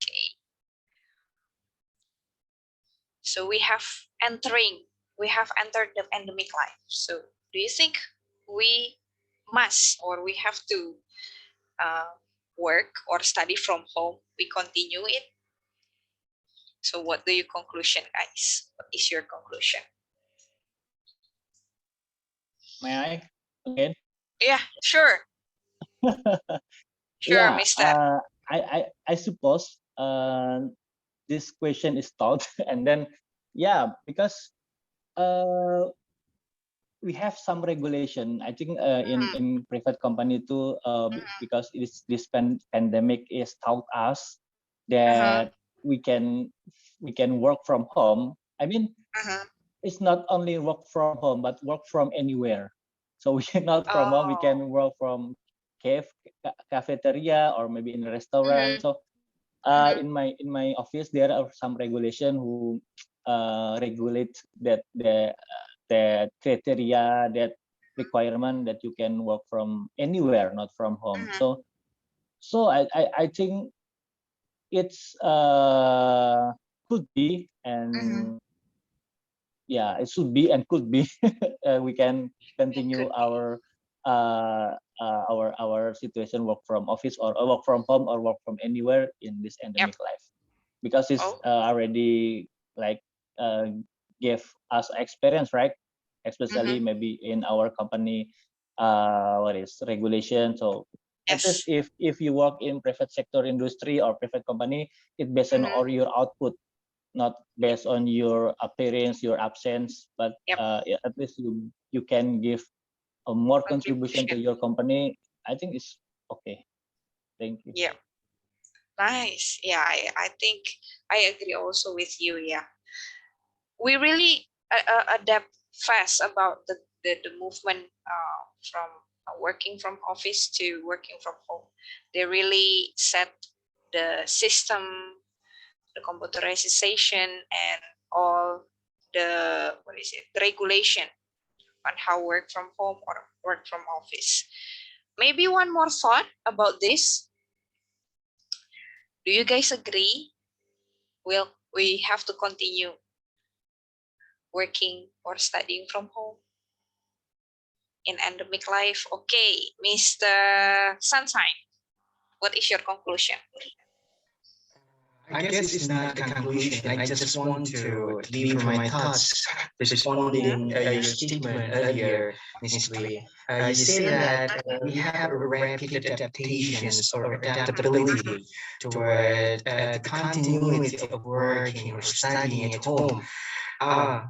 Speaker 2: Okay. So we have entered the endemic life. So do you think we must or we have to work or study from home? We continue it. So what do you conclusion, guys? What is your conclusion?
Speaker 13: May I again?
Speaker 2: Yeah, sure. Sure,
Speaker 13: Yeah,
Speaker 2: Mister.
Speaker 13: I suppose this question is taught, and then yeah, because we have some regulation. I think in private company too, because this pandemic is taught us that we can work from home. I mean, it's not only work from home, but work from anywhere. So we cannot from home. We can work from cafeteria or maybe in a restaurant. So in my office there are some regulation who regulate that that criteria, that requirement that you can work from anywhere, not from home. So I think it's could be, and yeah, it should be and could be. We can continue our situation, work from office or work from home or work from anywhere in this endemic life, because it's already like give us experience, right? Especially maybe in our company, what is regulation. So at least if you work in private sector industry or private company, it based on all your output, not based on your appearance, your absence, but at least you can give a more contribution to your company. I think it's okay. Thank you.
Speaker 2: Yeah. Nice. Yeah, I think I agree also with you. Yeah. We really adapt fast about the movement from working from office to working from home. They really set the system, the computerization, and all the the regulation on how work from home or work from office. Maybe one more thought about this. Do you guys agree? Will we have to continue working or studying from home in endemic life? Okay, Mr. Sunshine, what is your conclusion?
Speaker 17: I guess it's not the conclusion. I just want to deliver my thoughts responding your statement earlier, Ms. Dwi. You say that we have a rapid adaptations or adaptability toward the continuity of working or studying at home. Ah,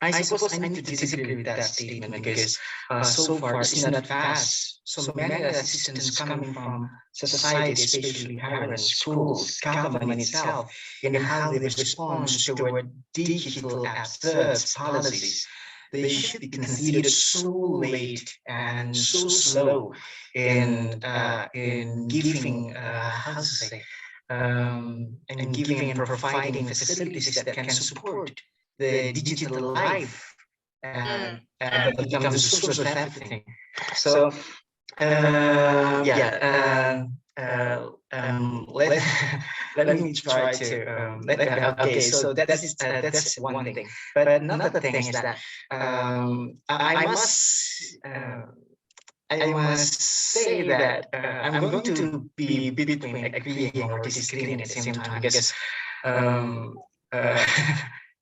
Speaker 17: I suppose I need to disagree with that statement because so far it's not fast. So many assistance coming from society, especially parents, schools, government itself, in how they respond toward digital apps, policies. They should be considered so late and so slow in giving how to say and giving and providing facilities that can support the digital life that becomes the source of everything. So let let me try to okay. So that's one thing. But another thing is that I must. I must say that I'm going to be between agreeing or disagreeing at the same time because um, uh,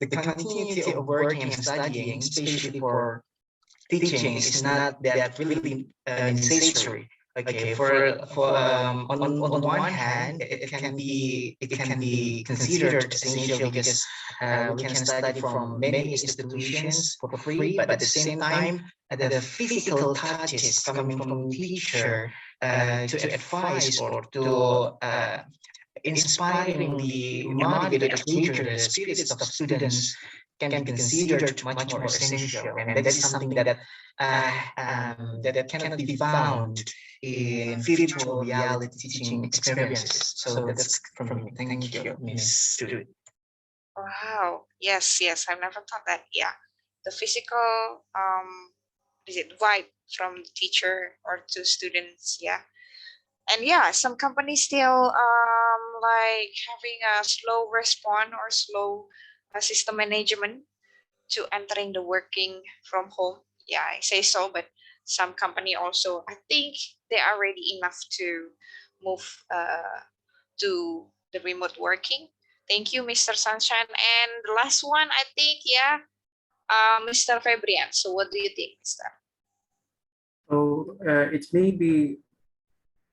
Speaker 17: the continuity of working and studying, especially for teaching, is not that really necessary. Okay, on one hand, it can be considered essential because we can study from many institutions for free, but at the same time, the physical touches coming from teacher to advise or to inspiring the motivated later the spirits of students can be considered much more essential, and that is something that cannot be found in virtual reality teaching experiences. So that's from me. Thank you, Miss Stu.
Speaker 2: Wow. Yes, yes. I've never thought that. Yeah. The physical is it vibe from the teacher or to students, yeah. And yeah, some companies still like having a slow response or slow system management to entering the working from home. Yeah, I say so, but some company also, I think they are ready enough to move to the remote working. Thank you, Mr. Sunshine. And the last one, I think, yeah, Mr. Fabrian. So what do you think, Mr.?
Speaker 15: So it may be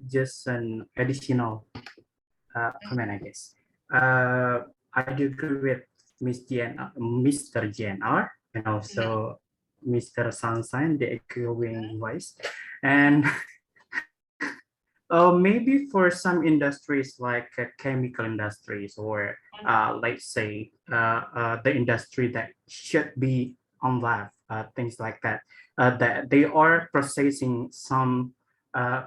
Speaker 15: just an additional comment, I guess. I do agree with Mr. JNR and also Mr. Sunshine, the echoing voice. And maybe for some industries like chemical industries or let's say the industry that should be on lab, things like that, that they are processing some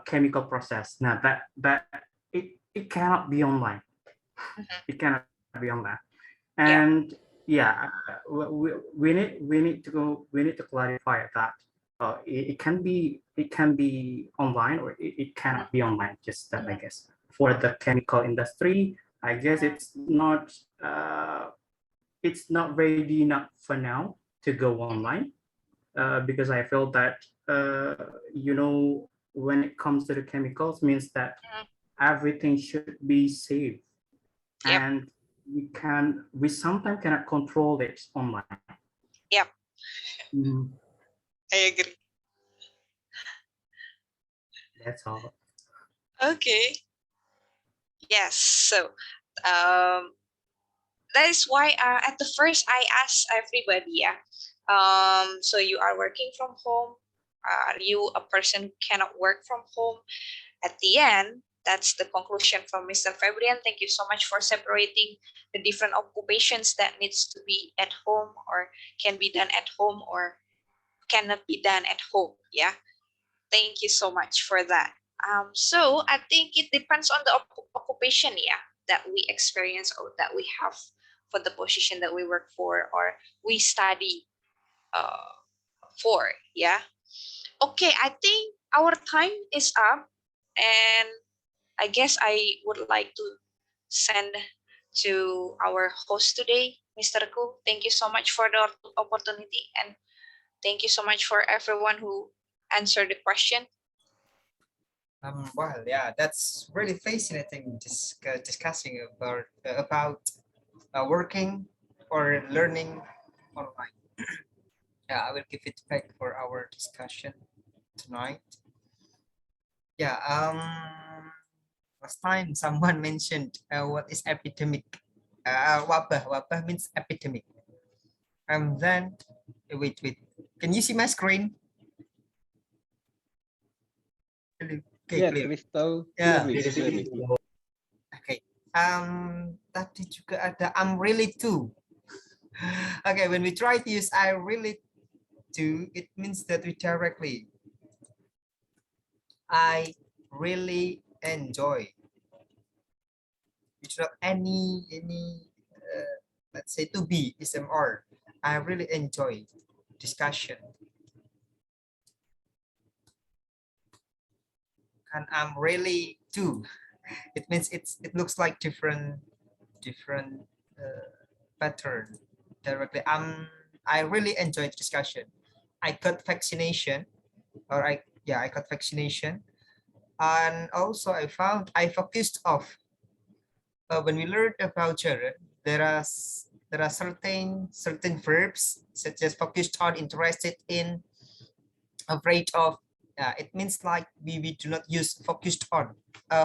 Speaker 15: chemical process. Now that it cannot be online. It cannot be online. And yeah, we need to clarify that it can be online or it cannot be online. Just that, I guess for the chemical industry, I guess it's not ready enough for now to go online because I feel that when it comes to the chemicals means that everything should be safe.
Speaker 2: Yep.
Speaker 15: And we sometimes cannot control it online.
Speaker 2: Yep.
Speaker 15: Mhm.
Speaker 2: I agree.
Speaker 15: That's all.
Speaker 2: Okay. Yes. So that is why at the first I asked everybody, yeah. So you are working from home. Are you a person who cannot work from home? At the end, that's the conclusion from Mr. Fabrian. Thank you so much for separating the different occupations that needs to be at home or can be done at home or cannot be done at home. Yeah. Thank you so much for that. So I think it depends on the occupation, yeah, that we experience or that we have for the position that we work for or we study for, yeah. Okay, I think our time is up, and I guess I would like to send to our host today, Mr. Ku. Thank you so much for the opportunity, and thank you so much for everyone who answered the question.
Speaker 1: Well, yeah, that's really fascinating. Discussing about working or learning online. Yeah, I will give it back for our discussion tonight. Yeah. Last time someone mentioned what is epidemic. Wabah. Wabah means epidemic. And then wait. Can you see my screen? Okay,
Speaker 13: Yeah,
Speaker 1: clear.
Speaker 13: crystal
Speaker 1: Yeah.
Speaker 13: clearly.
Speaker 1: Okay. Tadi juga ada I'm really too. Okay, when we try to use I really too, it means that we directly I really enjoy. It's not any let's say to be SMR. I really enjoy discussion. And I'm really too. It means it looks like different pattern directly. I really enjoyed discussion. I got vaccination, or I got vaccination, and also I found I focused off. When we learned about children, there are certain verbs such as focused on, interested in, afraid of. It means like we do not use focused on,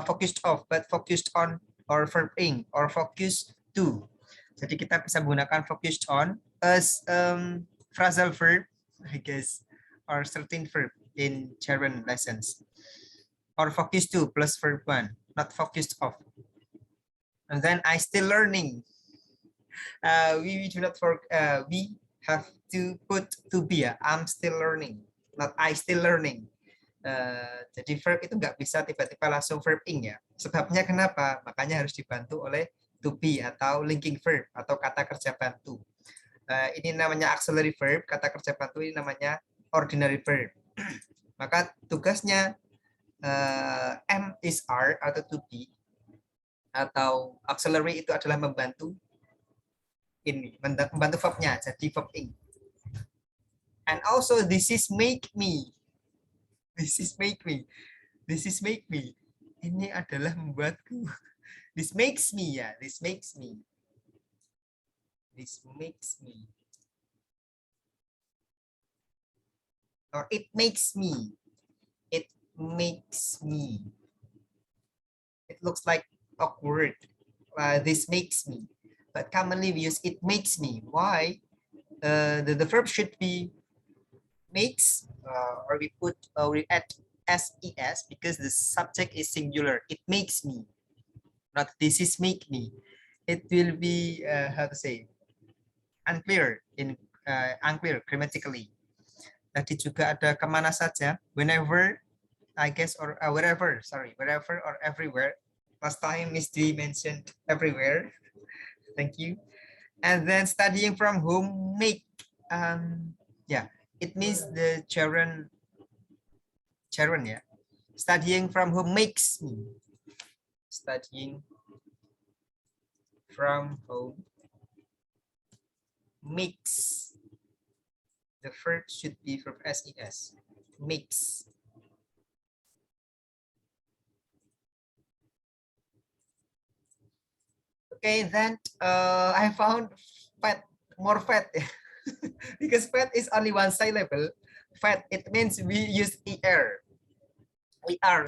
Speaker 1: focused off, but focused on or verb ing or focus to. Jadi kita bisa menggunakan focused on as phrasal verb, I guess, or certain verb in German lessons, or focus to plus verb one, not focused off. And then I still learning. We do not we have to put to be. I'm still learning, not I still learning. Jadi verb itu nggak bisa tiba-tiba langsung verb ing ya. Sebabnya kenapa? Makanya harus dibantu oleh to be atau linking verb atau kata kerja bantu. Ini namanya auxiliary verb, kata kerja bantu ini namanya ordinary verb. Maka tugasnya am is are atau to be atau auxiliary itu adalah membantu ini, membantu verbnya jadi verb ing. And also this is make me. This is make me. This is make me. Ini adalah membuatku. This makes me ya. This makes me. This makes me. Or it makes me. It makes me. It looks like awkward. This makes me. But commonly we use it makes me. Why? The verb should be makes, or we add ses because the subject is singular. It makes me, not this is make me. It will be how to say, unclear unclear grammatically. Tadi juga ada kemana saja, whenever, I guess, or wherever or everywhere. Last time Miss Dwi mentioned everywhere. Thank you. And then studying from home make, it means the children, yeah. Studying from home makes me. Studying from home makes. The verb should be from ses. Makes. Okay, then I found fat, more fat. Because fat is only one syllable. Fat, it means we use er. Er.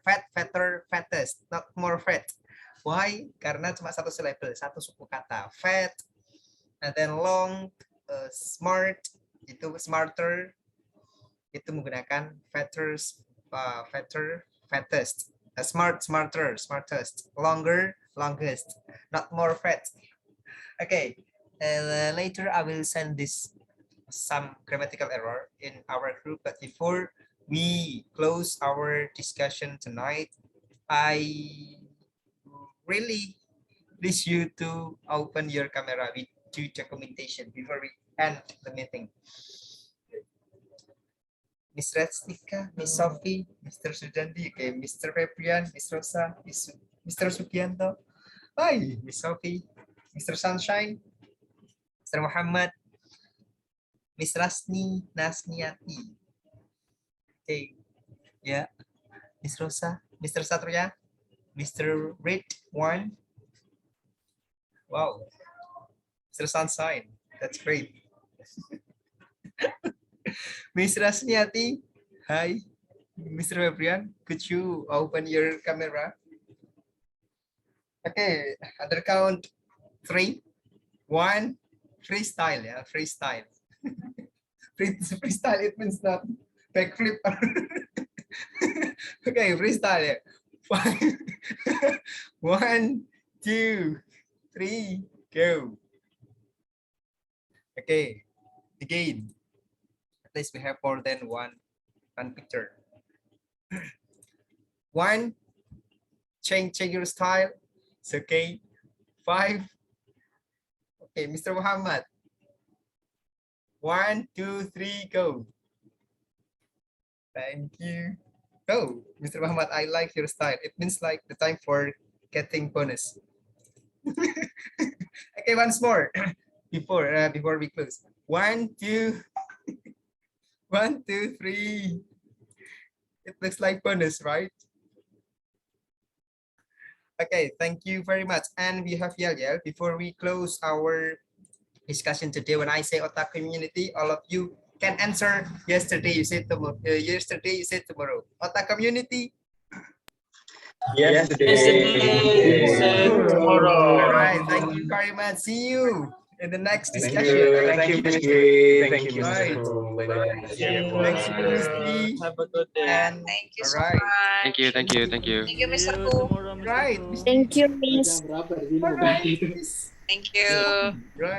Speaker 1: Fat, fatter, fattest, not more fat. Why? Karena cuma satu syllable, satu suku kata. Fat, and then long, smart, itu smarter, itu menggunakan fatter, fattest. Smart, smarter, smartest. Longer, longest. Not more fat. Okay, later I will send this some grammatical error in our group, but before we close our discussion tonight, I really wish you to open your camera with do documentation before we end the meeting. Miss Restika, Miss Sophie, Mr. Sudandi, okay, Mr. Febrian, Miss Rosa, Mr. Subianto. Hi, Miss Sophie, Mr. Sunshine, Mr. Muhammad, Miss Rasni Nasniati. Okay, yeah, Miss Rosa, Mr. Satria, Mr. Reed, one. Wow, Mr. Sunshine, that's great. Miss Rasniati, hi. Mr. Fabrian, could you open your camera? Okay, other count 3, 1, freestyle, yeah, freestyle. Freestyle, it means not backflip. Okay, freestyle, yeah. 5, 1, 2, 3, go. Okay, again. At least we have more than one picture. 1, change your style. It's okay. 5. Okay, Mr. Muhammad. 1, 2, 3, go. Thank you. Oh, Mr. Muhammad, I like your style. It means like the time for getting bonus. Okay, once more before we close. 1, 2, 1, 2, 3. It looks like bonus, right? Okay, thank you very much. And we have Yel. Before we close our discussion today, when I say otak community, all of you can answer yesterday. You said tomorrow. Yesterday you said tomorrow. Otak community.
Speaker 17: Yesterday.
Speaker 1: All right. Thank you very much. See you in the next discussion.
Speaker 17: Thank you, Miss Gray. Thank you, Mr.
Speaker 1: Right.
Speaker 17: Hu. Bye-bye. See you.
Speaker 1: Thank you, Miss D.
Speaker 13: Have a good day.
Speaker 1: And
Speaker 2: Thank you
Speaker 1: all
Speaker 2: so
Speaker 1: right.
Speaker 2: much.
Speaker 11: Thank you, thank you, thank you.
Speaker 2: Thank you, Mr.
Speaker 9: See you
Speaker 2: Hu.
Speaker 9: tomorrow, Mr.
Speaker 1: Right.
Speaker 9: Hu.
Speaker 7: Thank you, Miss.
Speaker 1: All right.
Speaker 2: Thank you.
Speaker 1: Right.